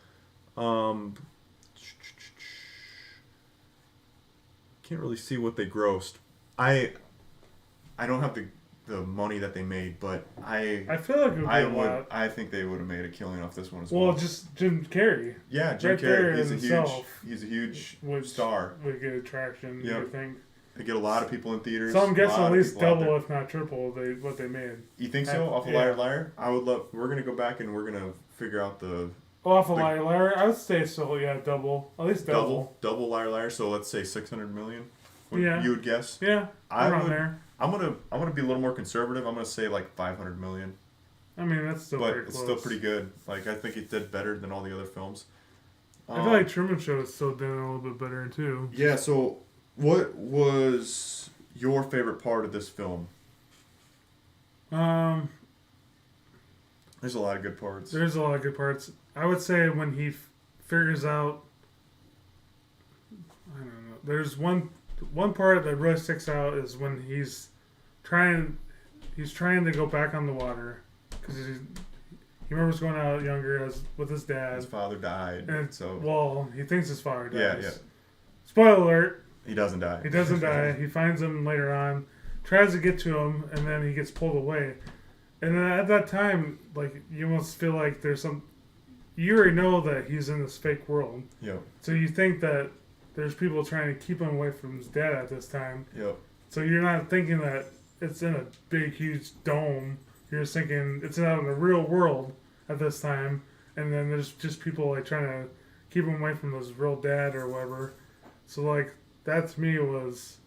Can't really see what they grossed. I don't have the money that they made, but I feel like it would be a lot. I think they would have made a killing off this one as well. Well, just Jim Carrey. Yeah, Jim Carrey. He's a huge star. Would get attraction. Yep. I think they get a lot of people in theaters. So I'm guessing at least double, if not triple, what they made. You think so? Off of Liar Liar? I would love. We're gonna go back and we're gonna figure out the. Off of Liar Liar, I would say so. Yeah, double. At least double. Double Liar Liar. So let's say 600 million. Yeah. You would guess? Yeah. Around there. I'm gonna be a little more conservative. I'm gonna say like 500 million. I mean, that's still pretty close. But it's still pretty good. Like, I think it did better than all the other films. I feel like Truman Show is still doing a little bit better too. Yeah. So, what was your favorite part of this film? There's a lot of good parts. There's a lot of good parts. I would say when he figures out, I don't know. There's one part that really sticks out is when he's trying to go back on the water because he remembers going out younger with his dad. His father died, and so he thinks his father dies. Yeah. Spoiler alert. He doesn't die. He doesn't die. He finds him later on, tries to get to him, and then he gets pulled away. And then at that time, like, you almost feel like there's some. You already know that he's in this fake world. Yeah. So you think that there's people trying to keep him away from his dad at this time. Yep. So you're not thinking that it's in a big, huge dome. You're just thinking it's out in the real world at this time, and then there's just people like trying to keep him away from his real dad or whatever. So like that to me was,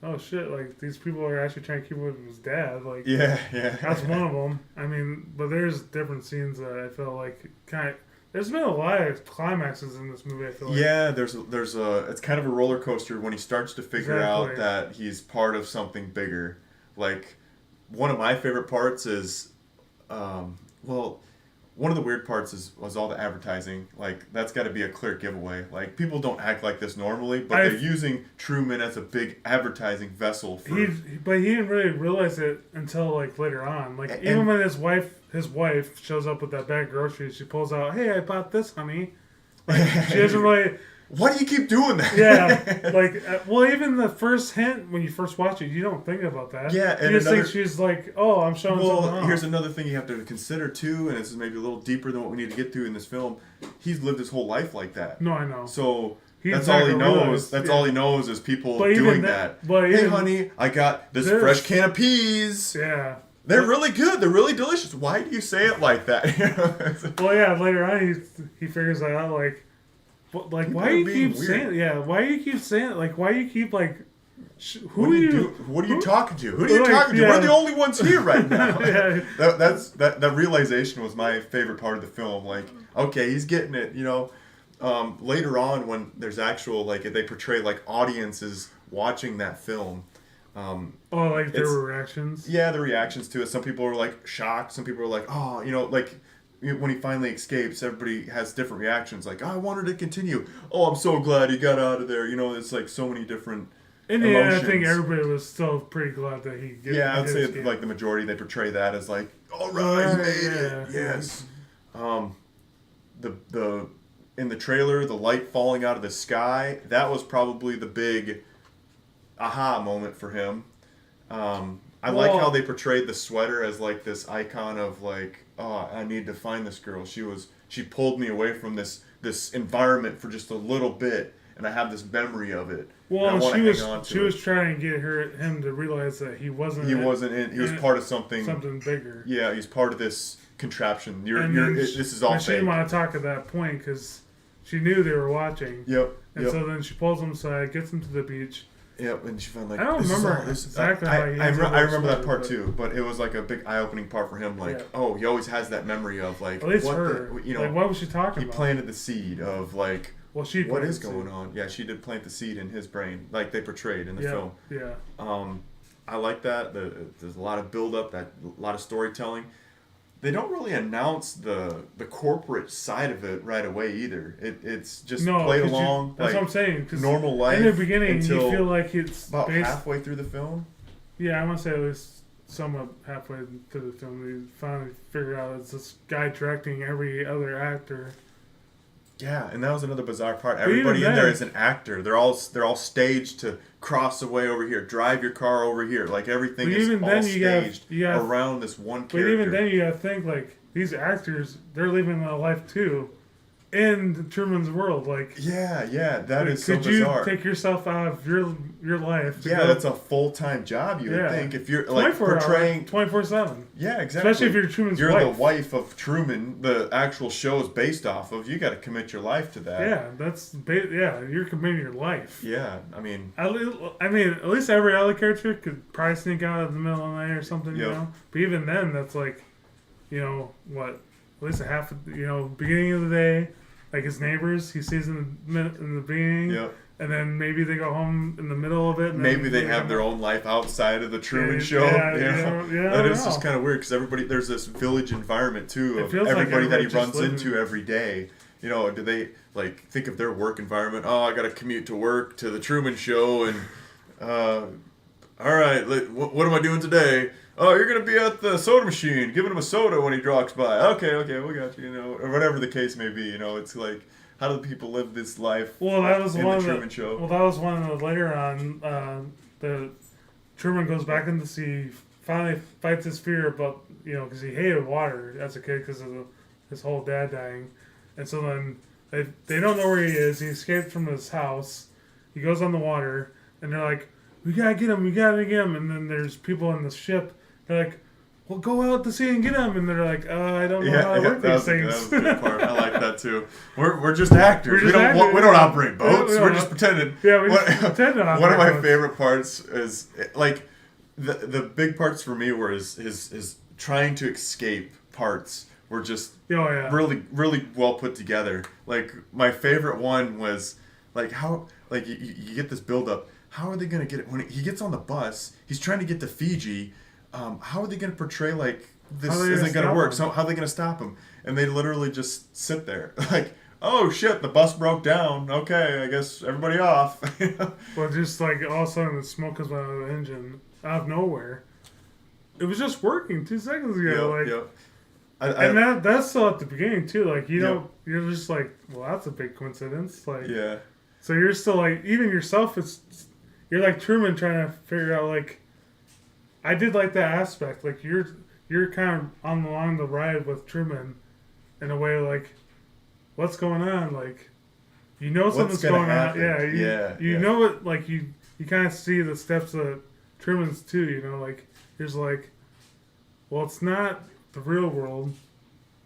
oh shit! Like these people are actually trying to keep away from his dad. Like yeah. That's one of them. I mean, but there's different scenes that I feel like kind of. There's been a lot of climaxes in this movie, I feel like. Yeah, there's it's kind of a roller coaster when he starts to figure out that he's part of something bigger. Like, one of my favorite parts is, one of the weird parts was all the advertising. Like, that's got to be a clear giveaway. Like, people don't act like this normally, but they're using Truman as a big advertising vessel for... But he didn't really realize it until, like, later on. Like, even when his wife shows up with that bag of groceries, she pulls out, hey, I bought this, honey. Like, she doesn't really... Why do you keep doing that? Yeah, like, even the first hint, when you first watch it, you don't think about that. Yeah, and you just think she's like, oh, I'm showing something off. Here's another thing you have to consider, too, and this is maybe a little deeper than what we need to get to in this film. He's lived his whole life like that. No, I know. So... That's all he knows. That's all he knows is people doing that. Hey, honey, I got this fresh can of peas. Yeah. They're really good. They're really delicious. Why do you say it like that? Well, yeah, later on he figures that out, like why do you keep saying it? Yeah, why do you keep saying it? Like, why do you keep, like, what are you talking to? Who are you talking to? We're the only ones here right now. That realization was my favorite part of the film. Like, okay, he's getting it, you know. Later on, when there's actual, like, they portray, like, audiences watching that film. Like their reactions? Yeah, the reactions to it. Some people are, like, shocked. Some people are like, oh, you know, like, when he finally escapes, everybody has different reactions. Like, oh, I wanted to continue. Oh, I'm so glad he got out of there. You know, it's, like, so many different emotions. I think everybody was still pretty glad that he I'd say, like, the majority, they portray that as, like, all right, he made it. Yes. In the trailer, the light falling out of the sky, that was probably the big aha moment for him. I like how they portrayed the sweater as, like, this icon of, like, oh, I need to find this girl. She pulled me away from this environment for just a little bit, and I have this memory of it. Well, she was trying to get him to realize that he wasn't. He was part of something bigger. Yeah, he's part of this contraption. This is all fake. She didn't want to talk at that point because she knew they were watching. Yep. So then she pulls him aside, gets him to the beach. Yep, and she found, like, I don't remember exactly how he I remember that part too, but it was like a big eye-opening part for him. Like, oh, he always has that memory of, like, at least her. Like, what was she talking about? He planted the seed of, like, what is going on? Yeah, she did plant the seed in his brain, like they portrayed in the film. Yeah. I like that. There's a lot of build-up, a lot of storytelling. They don't really announce the corporate side of it right away either. It's just played along. That's what I'm saying. Normal life. In the beginning, you feel like it's about halfway through the film. Yeah, I want to say at least somewhat halfway through the film, we finally figured out it's this guy directing every other actor. Yeah, and that was another bizarre part. Everybody in there is an actor. They're all staged to cross away over here, drive your car over here. Like, everything is all staged around this one character. But even then, you gotta think, like, these actors, they're living their life too, in Truman's world. Like, that is so bizarre. Could you take yourself out of your life? Yeah, that's a full-time job. You would think if you're, like, portraying 24/7. Yeah, exactly. Especially if you're Truman's wife. You're the wife of Truman. The actual show is based off of. You got to commit your life to that. Yeah, you're committing your life. Yeah, I mean, at least every other character could probably sneak out in the middle of the night or something. You know, but even then, that's like, you know, what? At least a half. You know, beginning of the day. Like his neighbors, he sees in the beginning, and then maybe they go home in the middle of it. And maybe they have their own life outside of the Truman Show. That is just kind of weird because there's this village environment too of everybody that he runs into every day. You know, do they like think of their work environment? Oh, I got to commute to work to the Truman Show, and all right, what am I doing today? Oh, you're going to be at the soda machine, giving him a soda when he walks by. Okay, we got you, you know, or whatever the case may be. You know, it's like, how do people live this life in the Truman Show? Well, that was one of the later on, the Truman goes back in the sea, finally fights his fear about, you know, because he hated water as a kid because of his whole dad dying. And so then they don't know where he is. He escaped from his house. He goes on the water, and they're like, we gotta get him. And then there's people on the ship. They're like, well, go out to sea and get him. And they're like, I don't know how to work these things. That was a good part. I like that too. We're just actors. We don't operate boats. We're just pretending. Yeah, we just pretend to operate One of my boats. favorite parts is like the big parts for me were his trying to escape parts were just really really well put together. Like my favorite one was like how like you get this build up. How are they gonna get it when he gets on the bus? He's trying to get to Fiji. How are they going to portray like this isn't going to work? So how are they going to stop him? And they literally just sit there like, oh shit, the bus broke down. Okay, I guess everybody off. Well, just like all of a sudden the smoke comes out of the engine out of nowhere. It was just working 2 seconds ago. And that's still at the beginning too. Like you're just like, well, that's a big coincidence. Like So you're still like even yourself. You're like Truman trying to figure out like. I did like that aspect. Like you're kind of along the ride with Truman, in a way. Like, what's going on? Like, you know something's going on. Yeah, you know it. Like you kind of see the steps that Truman's too. You know, like here's like, well, it's not the real world,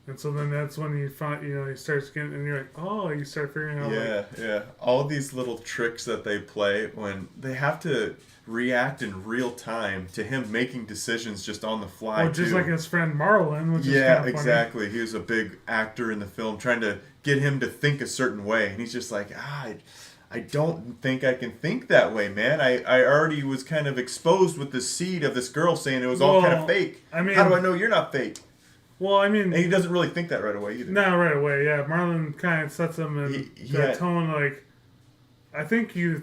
and so then that's when you find he starts getting and you're like, oh, you start figuring out. All these little tricks that they play when they have to react in real time to him making decisions just on the fly. Well, just like his friend Marlon, which is kind of funny. Exactly. He was a big actor in the film, trying to get him to think a certain way, and he's just like, I don't think I can think that way, man. I already was kind of exposed with the seed of this girl saying it was all kind of fake. I mean, how do I know you're not fake? Well, I mean, and he doesn't really think that right away either. Not right away. Yeah, Marlon kind of sets him in that tone like. I think you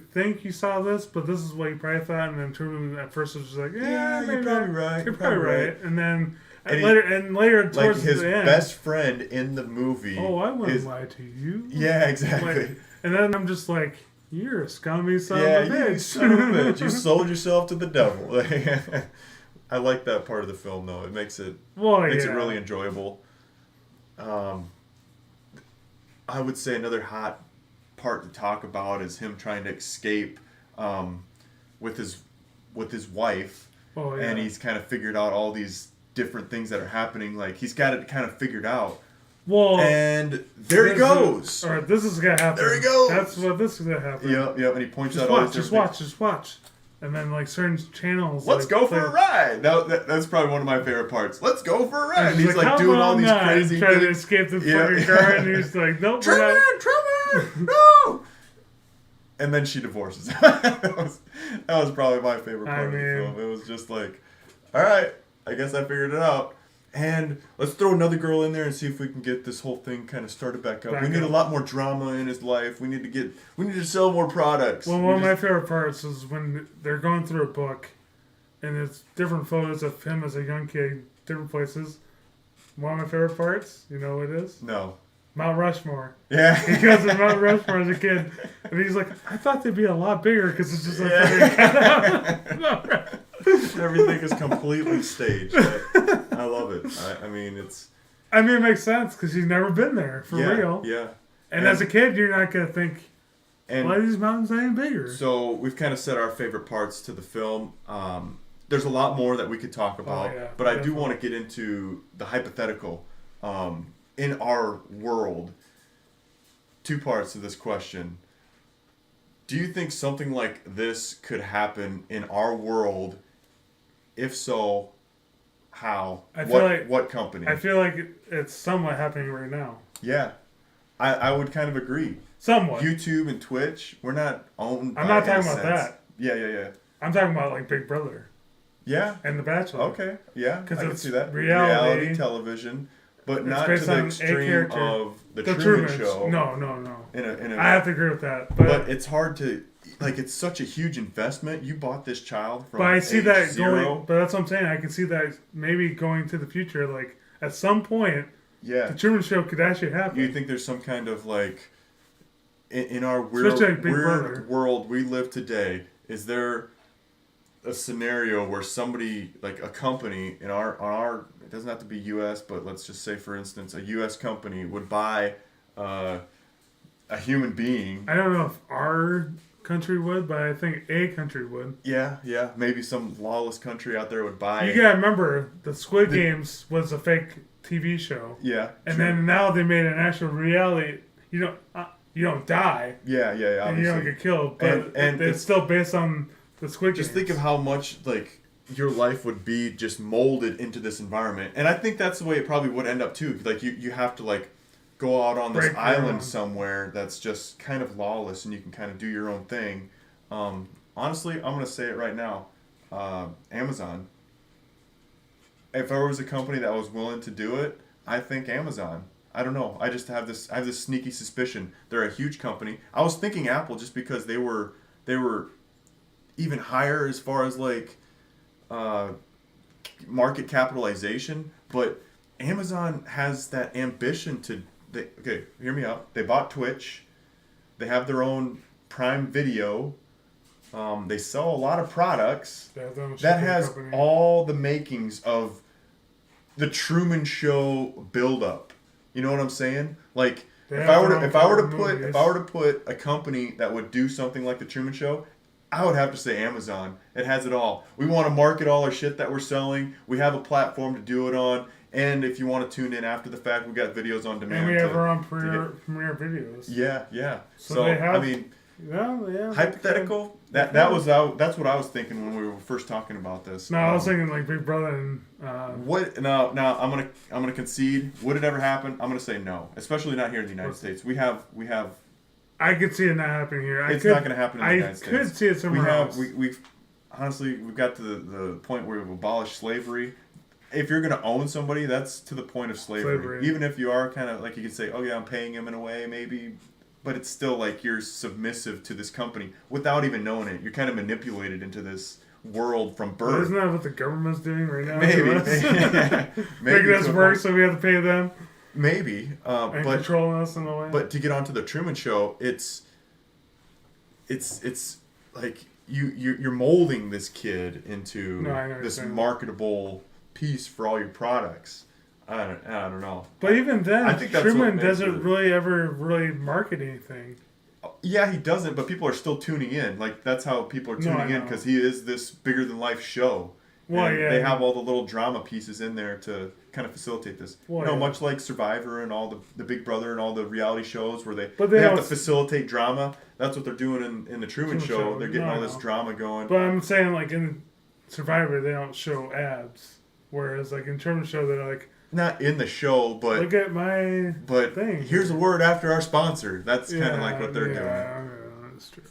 saw this, but this is what you probably thought. And then Truman at first was just like, "Yeah, you're probably right. You're probably right." And then later towards his the end, best friend in the movie. Oh, I wouldn't lie to you. Yeah, exactly. Like, and then I'm just like, "You're a scummy son of a bitch." You son of a bitch. You sold yourself to the devil. I like that part of the film, though. It makes it really enjoyable. I would say another hot part to talk about is him trying to escape with his wife, and he's kind of figured out all these different things that are happening. Like he's got it kind of figured out. Well, and there he goes. All right, this is gonna happen. There he goes. That's what this is gonna happen. Yep. And he points out all these different things. Just watch. And then like certain channels. Let's go for a ride. That's probably one of my favorite parts. Let's go for a ride. And he's like doing all these crazy trying to escape the fucking car, and he's like, nope, Truman, no. And then she divorces. that was probably my favorite part of the film. It was just like, all right, I guess I figured it out. And let's throw another girl in there and see if we can get this whole thing kind of started back up. We need a lot more drama in his life. We need to sell more products. Well, one of my favorite parts is when they're going through a book, and it's different photos of him as a young kid, different places. One of my favorite parts, you know what it is? No. Mount Rushmore. Yeah. He goes to Mount Rushmore as a kid, and he's like, I thought they'd be a lot bigger because it's just like everything is completely staged. I love it. I mean, it makes sense because you've never been there for real. Yeah. And as a kid, you're not gonna think, why are these mountains any bigger? So we've kind of said our favorite parts to the film. There's a lot more that we could talk about, but definitely. I do want to get into the hypothetical. In our world, 2 parts to this question. Do you think something like this could happen in our world? If so, how? What company? I feel like it's somewhat happening right now. Yeah. I would kind of agree. Somewhat. YouTube and Twitch, we're not owned by I'm not talking about that. Yeah. I'm talking about like Big Brother. Yeah. And The Bachelor. Okay. Yeah. I can see that. Reality television. But not to the extreme of the Truman Show. No. I have to agree with that. But it's hard to, like, it's such a huge investment. You bought this child from age 0. But that's what I'm saying. I can see that maybe going to the future, like, at some point, the Truman Show could actually happen. You think there's some kind of, like, in our weird world we live today, is there a scenario where somebody, like a company in our it doesn't have to be U.S., but let's just say, for instance, a U.S. company would buy a human being. I don't know if our country would, but I think a country would. Yeah, yeah. Maybe some lawless country out there would buy. You gotta remember, the Squid Games was a fake TV show. Yeah. And then now they made an actual reality. You don't die. Yeah, yeah, yeah. And you don't get killed, but and it's still based on the Squid Games. Just think of how much like your life would be just molded into this environment, and I think that's the way it probably would end up too. Like you have to like go out on this island somewhere that's just kind of lawless, and you can kind of do your own thing. Honestly, I'm gonna say it right now. Amazon. If I was a company that was willing to do it, I think Amazon. I don't know. I just have this. I have this sneaky suspicion they're a huge company. I was thinking Apple just because they were even higher as far as like market capitalization, but Amazon has that ambition to. Okay, hear me out. They bought Twitch. They have their own Prime Video. They sell a lot of products. That has all the makings of the Truman Show build-up. You know what I'm saying? Like if I were to put a company that would do something like the Truman Show, I would have to say Amazon. It has it all. We want to market all our shit that we're selling. We have a platform to do it on. And if you want to tune in after the fact, we got videos on demand. And we have our own premiere videos. Yeah, yeah. So they have, I mean, hypothetical. That's what I was thinking when we were first talking about this. No, I was thinking like Big Brother and. What? No. I'm gonna concede. Would it ever happen? I'm gonna say no. Especially not here in the United States. We have. I could see it not happening here. It's not going to happen in the United States. I could see it somewhere else. We've honestly, we've got to the point where we've abolished slavery. If you're going to own somebody, that's to the point of slavery. Even if you are kind of like, you could say, oh yeah, I'm paying him in a way, maybe, but it's still like you're submissive to this company without even knowing it. You're kind of manipulated into this world from birth. Well, isn't that what the government's doing right now? Maybe. Making us work so we have to pay them. Maybe, and but controlling us in a way. But to get onto the Truman Show, it's like you're molding this kid into this marketable piece for all your products. I don't know. But even then, I think Truman doesn't really ever market anything. Yeah, he doesn't. But people are still tuning in. Like that's how people are tuning in because he is this bigger than life show. Well, and they have all the little drama pieces in there to kind of facilitate this. Well, much like Survivor and all the Big Brother and all the reality shows where they have to facilitate drama. That's what they're doing in the Truman Show. They're getting all this drama going. But I'm saying, like, in Survivor, they don't show abs. Whereas, like, in Truman Show, they're like... Not in the show, but... Look at my thing. Here's a word after our sponsor. That's kind of like what they're doing. Yeah, that's true.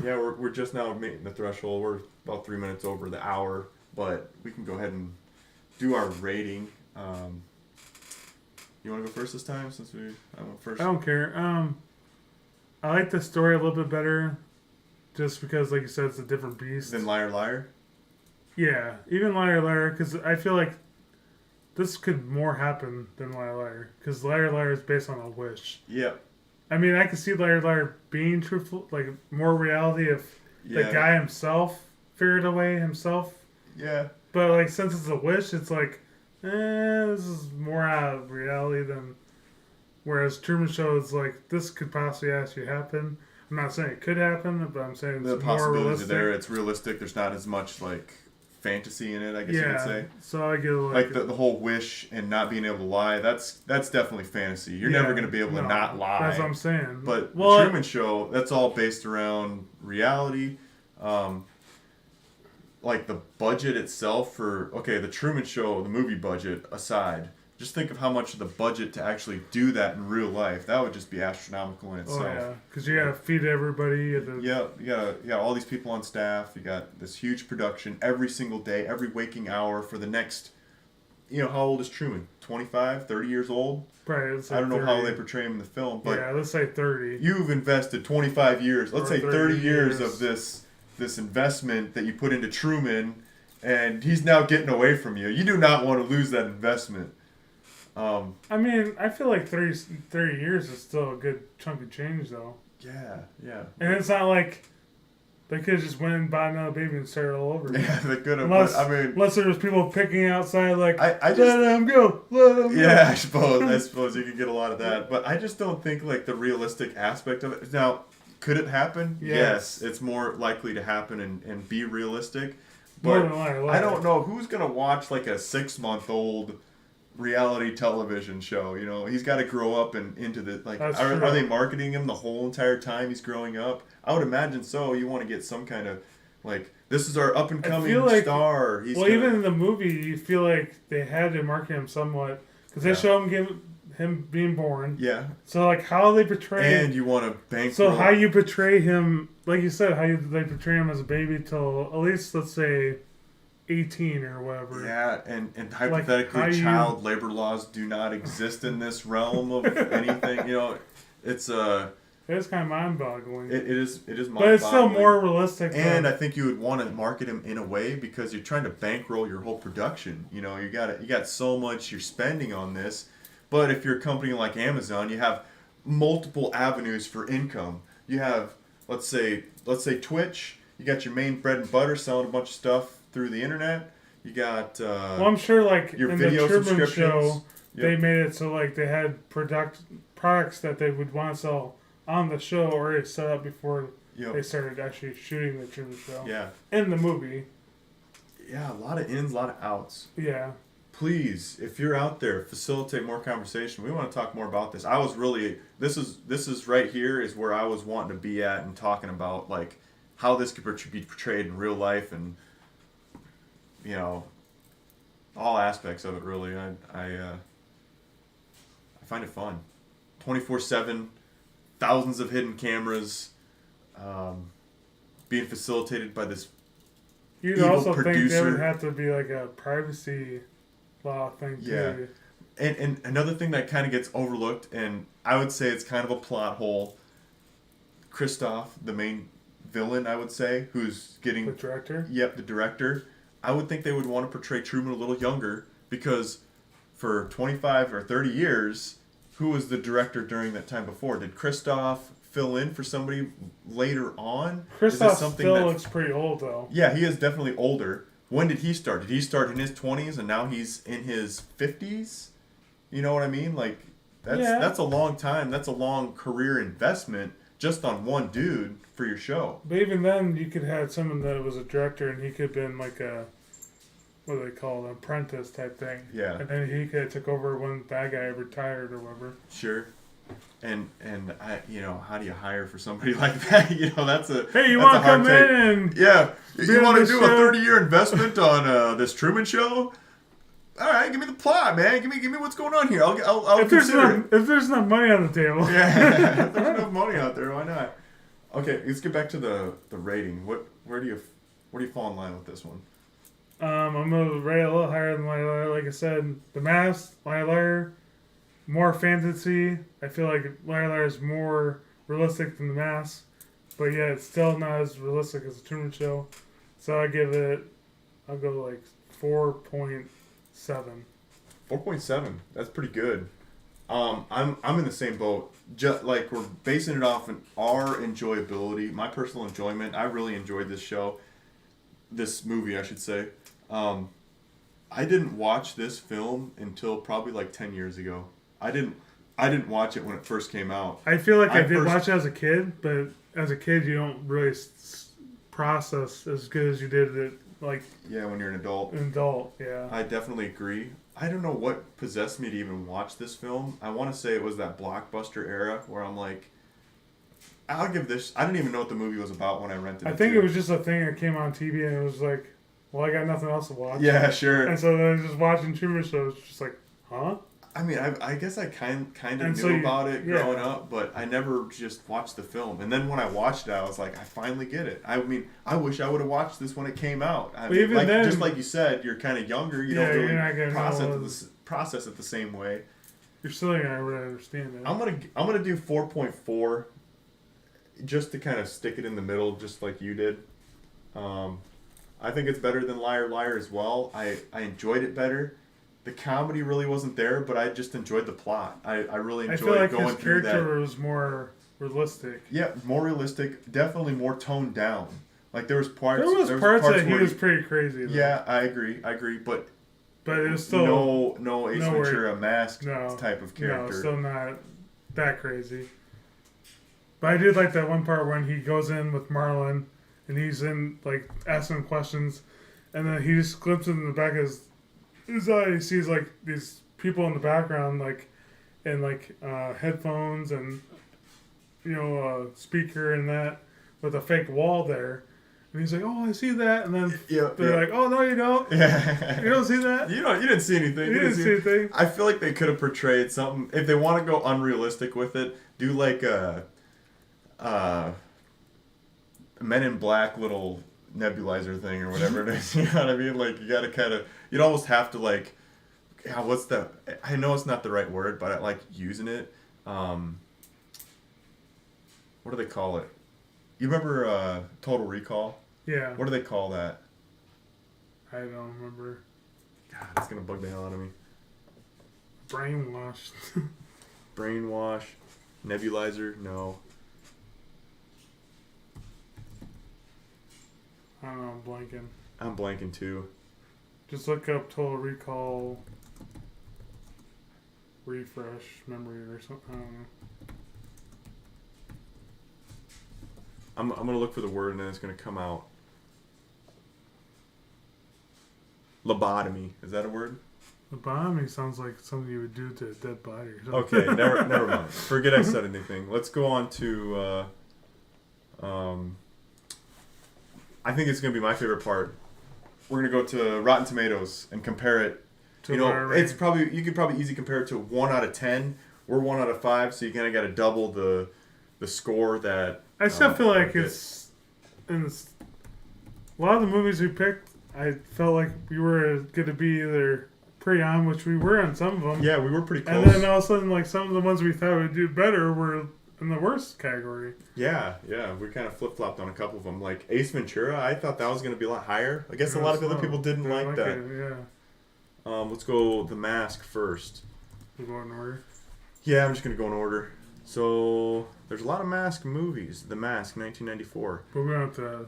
Yeah, we're just now meeting the threshold. We're about 3 minutes over the hour, but we can go ahead and do our rating. You want to go first this time since I went first? I don't care. I like the story a little bit better just because, like you said, it's a different beast. Than Liar Liar? Yeah, even Liar Liar, because I feel like this could more happen than Liar Liar, because Liar Liar is based on a wish. Yeah. I mean, I could see Liar Liar being truthful, like more reality if the guy himself figured a way himself. Yeah. But like since it's a wish, it's like, this is more out of reality than. Whereas Truman Show is like, this could possibly actually happen. I'm not saying it could happen, but I'm saying it's more realistic. There, it's realistic. There's not as much like fantasy in it, I guess you could say. So I get like the whole wish and not being able to lie. That's definitely fantasy. You're never going to be able to not lie. That's what I'm saying. But the Truman Show, that's all based around reality. Like the budget itself for the Truman Show, the movie budget aside. Just think of how much of the budget to actually do that in real life. That would just be astronomical in itself. Oh, yeah. Because you got to feed everybody. You got all these people on staff. You got this huge production every single day, every waking hour for the next... how old is Truman? 25, 30 years old? Right. Like I don't know how they portray him in the film. But yeah, let's say 30. You've invested 25 years. Let's say 30 years of this investment that you put into Truman, and he's now getting away from you. You do not want to lose that investment. I mean, I feel like 30 years is still a good chunk of change, though. Yeah. And it's not like They could have just went and bought another baby and started all over. Yeah, they could have. Unless there was people picking outside, like, I just, let them go. Yeah, I suppose you could get a lot of that. But I just don't think, like, the realistic aspect of it. Now, could it happen? Yes. It's more likely to happen and be realistic. But I don't know who's going to watch, like, a 6-month-old reality television show. You know, he's got to grow up and into the, like, are they marketing him the whole entire time he's growing up? I would imagine so. You want to get some kind of, like, this is our up and coming star. Even in the movie, you feel like they had to market him somewhat because they show him being born. Yeah. So, like, how they portray, and you want to bankroll. So how you portray him, like you said, they portray him as a baby till at least, let's say, 18 or whatever. Yeah, and hypothetically, child labor laws do not exist in this realm of anything. You know, it's kind of mind-boggling. It is mind-boggling. But it's still more realistic. And I think you would want to market him in a way because you're trying to bankroll your whole production. You know, you got so much you're spending on this. But if you're a company like Amazon, you have multiple avenues for income. You have, let's say Twitch. You got your main bread and butter, selling a bunch of stuff through the internet. You got well, I'm sure, like, your in video the Truman subscriptions. Show, they made it so, like, they had products that they would want to sell on the show already set up before they started actually shooting the Truman Show. Yeah. In the movie. Yeah, a lot of ins, a lot of outs. Yeah. Please, if you're out there, facilitate more conversation. We want to talk more about this. I was really this is right here is where I was wanting to be at and talking about, like, how this could be portrayed in real life and, you know, all aspects of it. Really, I find it fun. 24/7, thousands of hidden cameras, being facilitated by this. You'd evil also producer. think there would have to be, like, a privacy law thing too. Yeah. And another thing that kind of gets overlooked, and I would say it's kind of a plot hole. Christoph, the main villain, I would say, who's getting the director. Yep, the director. I would think they would want to portray Truman a little younger because for 25 or 30 years, who was the director during that time before? Did Christoph fill in for somebody later on? Christoph still looks pretty old, though. Yeah, he is definitely older. When did he start? Did he start in his 20s and now he's in his 50s? You know what I mean? Like, that's a long time. That's a long career investment just on one dude for your show. But even then, you could have someone that was a director and he could have been like a, what do they call it, an apprentice type thing. Yeah. And then he could have took over when that guy retired or whatever. Sure. And I, you know, how do you hire for somebody like that? You know, that's a hey, you want to come in and you want to do a 30-year investment on this Truman Show? All right, give me the plot, man. Give me what's going on here. I'll consider it. If there's enough money on the table. Yeah, if there's enough money out there, why not? Okay, let's get back to the rating. Where do you fall in line with this one? I'm gonna rate it a little higher than Liar Liar. Like I said, The Mask, Liar Liar, more fantasy. I feel like Liar Liar is more realistic than The Mask, but yeah, it's still not as realistic as the Truman Show. So I'll go like 4.7. 4.7. That's pretty good. I'm in the same boat. Just like we're basing it off our enjoyability, my personal enjoyment. I really enjoyed this movie, I should say. I didn't watch this film until probably like 10 years ago. I didn't watch it when it first came out. I feel like I did watch it as a kid, but as a kid you don't really process as good as you did it. Like, yeah, when you're an adult. Yeah. I definitely agree. I don't know what possessed me to even watch this film. I want to say it was that Blockbuster era where I'm like, I'll give this. I didn't even know what the movie was about when I rented it. I think it was just a thing that came on TV and it was like, well, I got nothing else to watch. Yeah, sure. And so then I was just watching Truman Show. It's just like, huh? I mean, I guess I kind of knew about it growing up, but I never just watched the film. And then when I watched it, I was like, I finally get it. I mean, I wish I would have watched this when it came out. I mean, like, then, just like you said, you're kind of younger. You don't really process it the same way. You're still not gonna really understand it. I'm gonna do 4.4, just to kind of stick it in the middle, just like you did. I think it's better than Liar Liar as well. I enjoyed it better. The comedy really wasn't there, but I just enjoyed the plot. I really enjoyed going through that. His character was more realistic. Yeah, more realistic. Definitely more toned down. Like there was parts that he where was pretty crazy. Though. Yeah, I agree, but it was still no Ace Ventura mask type of character. No, still not that crazy. But I did like that one part when he goes in with Marlon and he's in like asking questions, and then he just glimpses in the back of his eye. He sees like these people in the background, like in like headphones and speaker and that with a fake wall there. And he's like, "Oh, I see that," and then they're like, "Oh, no, you don't. Yeah. You don't see that. You didn't see anything. You didn't see anything." I feel like they could have portrayed something. If they want to go unrealistic with it, do like a Men in Black little nebulizer thing or whatever it is. You know what I mean? Like you got to you'd almost have to like, what's the? I know it's not the right word, but I like using it. What do they call it? You remember Total Recall? Yeah. What do they call that? I don't remember. God, it's gonna bug the hell out of me. Brainwashed. Brainwash. Nebulizer? No. I don't know, I'm blanking. I'm blanking too. Just look up Total Recall refresh memory or something. I don't know. I'm gonna look for the word and then it's gonna come out. Lobotomy. Is that a word? Lobotomy sounds like something you would do to a dead body or something. Okay, never mind. Forget I said anything. Let's go on to I think it's gonna be my favorite part. We're gonna go to Rotten Tomatoes and compare it. It's probably you could probably easily compare it to 1 out of 10. We're 1 out of 5, so you kind of got to double the score that. I still feel like it's in a lot of the movies we picked. I felt like we were going to be either pretty on, which we were on some of them. Yeah, we were pretty close. And then all of a sudden, like some of the ones we thought would do better were in the worst category. Yeah, we kind of flip flopped on a couple of them. Like Ace Ventura, I thought that was going to be a lot higher. I guess a lot of other people didn't like that. Yeah. Let's go The Mask first. You go in order. Yeah, I'm just going to go in order. So there's a lot of Mask movies. The Mask, 1994. But we went to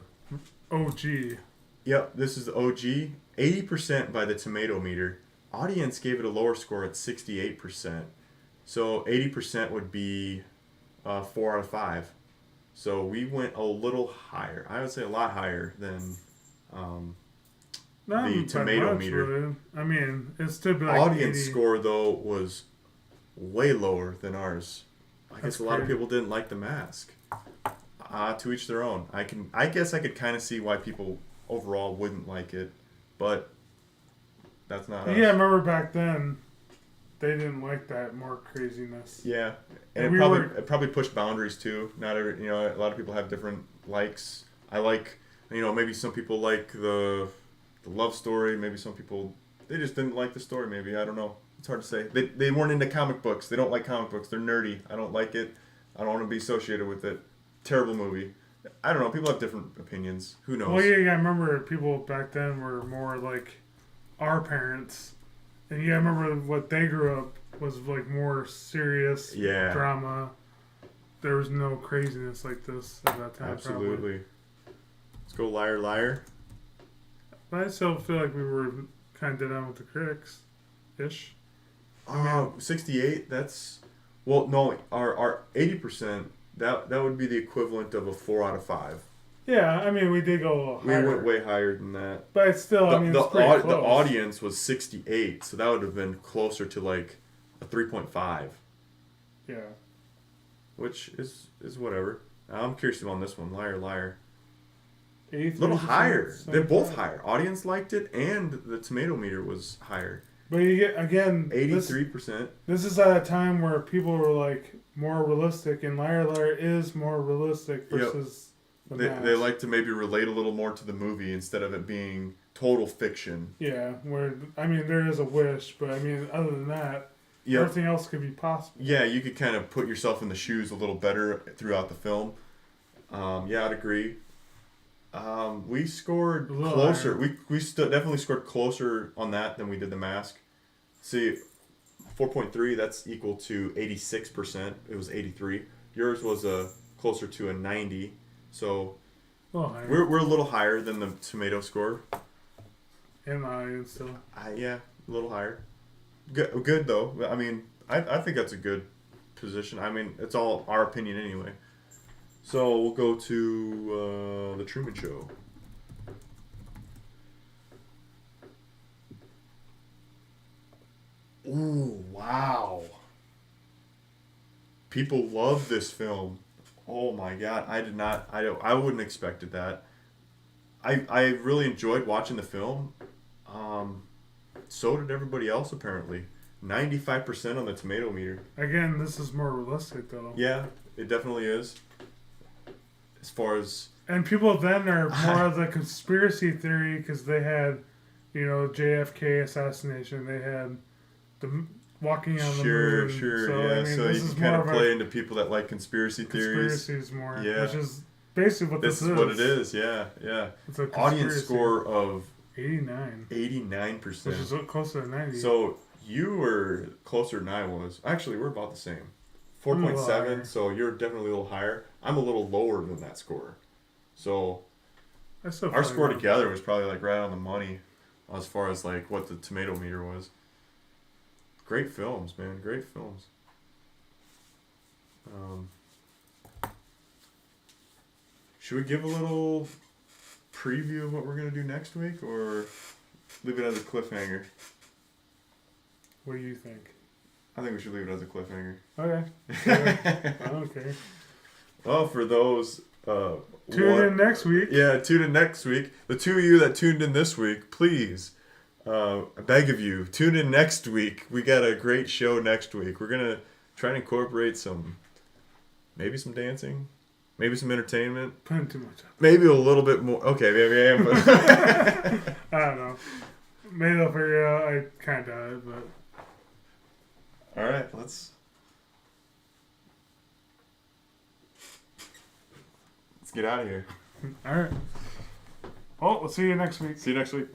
OG. Yep, this is the OG. 80% by the tomato meter. Audience gave it a lower score at 68%. So 80% would be 4 out of 5. So we went a little higher. I would say a lot higher than the tomato meter. Really. I mean, it's still like audience 80. score though was way lower than ours. I guess a lot of people didn't like The Mask. To each their own. I guess I could kind of see why people overall wouldn't like it, but that's not us. Yeah, I remember back then they didn't like that more craziness. Yeah, and it probably pushed boundaries too. Not every, a lot of people have different likes. I like, maybe some people like the love story. Maybe some people they just didn't like the story. Maybe I don't know. It's hard to say. They weren't into comic books. They don't like comic books. They're nerdy. I don't like it. I don't want to be associated with it. Terrible movie. I don't know. People have different opinions. Who knows? Well, yeah, I remember people back then were more like our parents. And yeah, I remember what they grew up was like more serious drama. There was no craziness like this at that time. Absolutely. Probably. Let's go Liar Liar. But I still feel like we were kind of dead on with the critics-ish. 68. That's no. Our 80%. That would be the equivalent of a 4 out of 5. Yeah, I mean we did go higher. We went way higher than that. But it's still, it's pretty close. The audience was 68, so that would have been closer to like a 3.5. Yeah. Which is whatever. I'm curious on this one, Liar Liar. A 83%, little higher. They're both higher. Audience liked it, and the tomato meter was higher. But you get, again, 83%. This is at a time where people were like more realistic, and Liar Liar is more realistic versus the Mask. They like to maybe relate a little more to the movie instead of it being total fiction. Yeah, where there is a wish, but other than that, everything else could be possible. Yeah, you could kind of put yourself in the shoes a little better throughout the film. Yeah, I'd agree. We scored closer. We definitely scored closer on that than we did The Mask. See, 4.3. That's equal to 86%. It was 83. Yours was closer to a 90. So little higher. We're a little higher than the tomato score. In the audience still. Yeah, a little higher. Good though. I mean, I think that's a good position. I mean, it's all our opinion anyway. So we'll go to the Truman Show. Ooh, wow. People love this film. Oh my god, I wouldn't expected that. I really enjoyed watching the film. So did everybody else apparently. 95% on the tomato meter. Again, this is more realistic though. Yeah, it definitely is. As far as... And people then are more of the conspiracy theory because they had, JFK assassination. They had the walking on the moon. Sure, so, yeah. I mean, So you can kind of play into people that like conspiracy theories. Conspiracies more. Yeah. Which is basically what this is. This is what it is, yeah. It's a audience score of 89. 89%. Which is closer to 90. So you were closer than I was. Actually, we're about the same. 4.7, so you're definitely a little higher. I'm a little lower than that score. So our score together was probably like right on the money as far as like what the tomato meter was. Great films, man. Great films. Should we give a little preview of what we're going to do next week or leave it as a cliffhanger? What do you think? I think we should leave it as a cliffhanger. Okay. Sure. I don't care. Well, for those... tune in next week. Yeah, tune in next week. The two of you that tuned in this week, please, I beg of you, tune in next week. We got a great show next week. We're going to try and incorporate maybe some dancing, maybe some entertainment. Putting too much up. Maybe a little bit more. Okay, maybe I am. I don't know. Maybe they'll figure it out. I kind of doubt it, but... All right, let's get out of here. All right. Well, we'll see you next week. See you next week.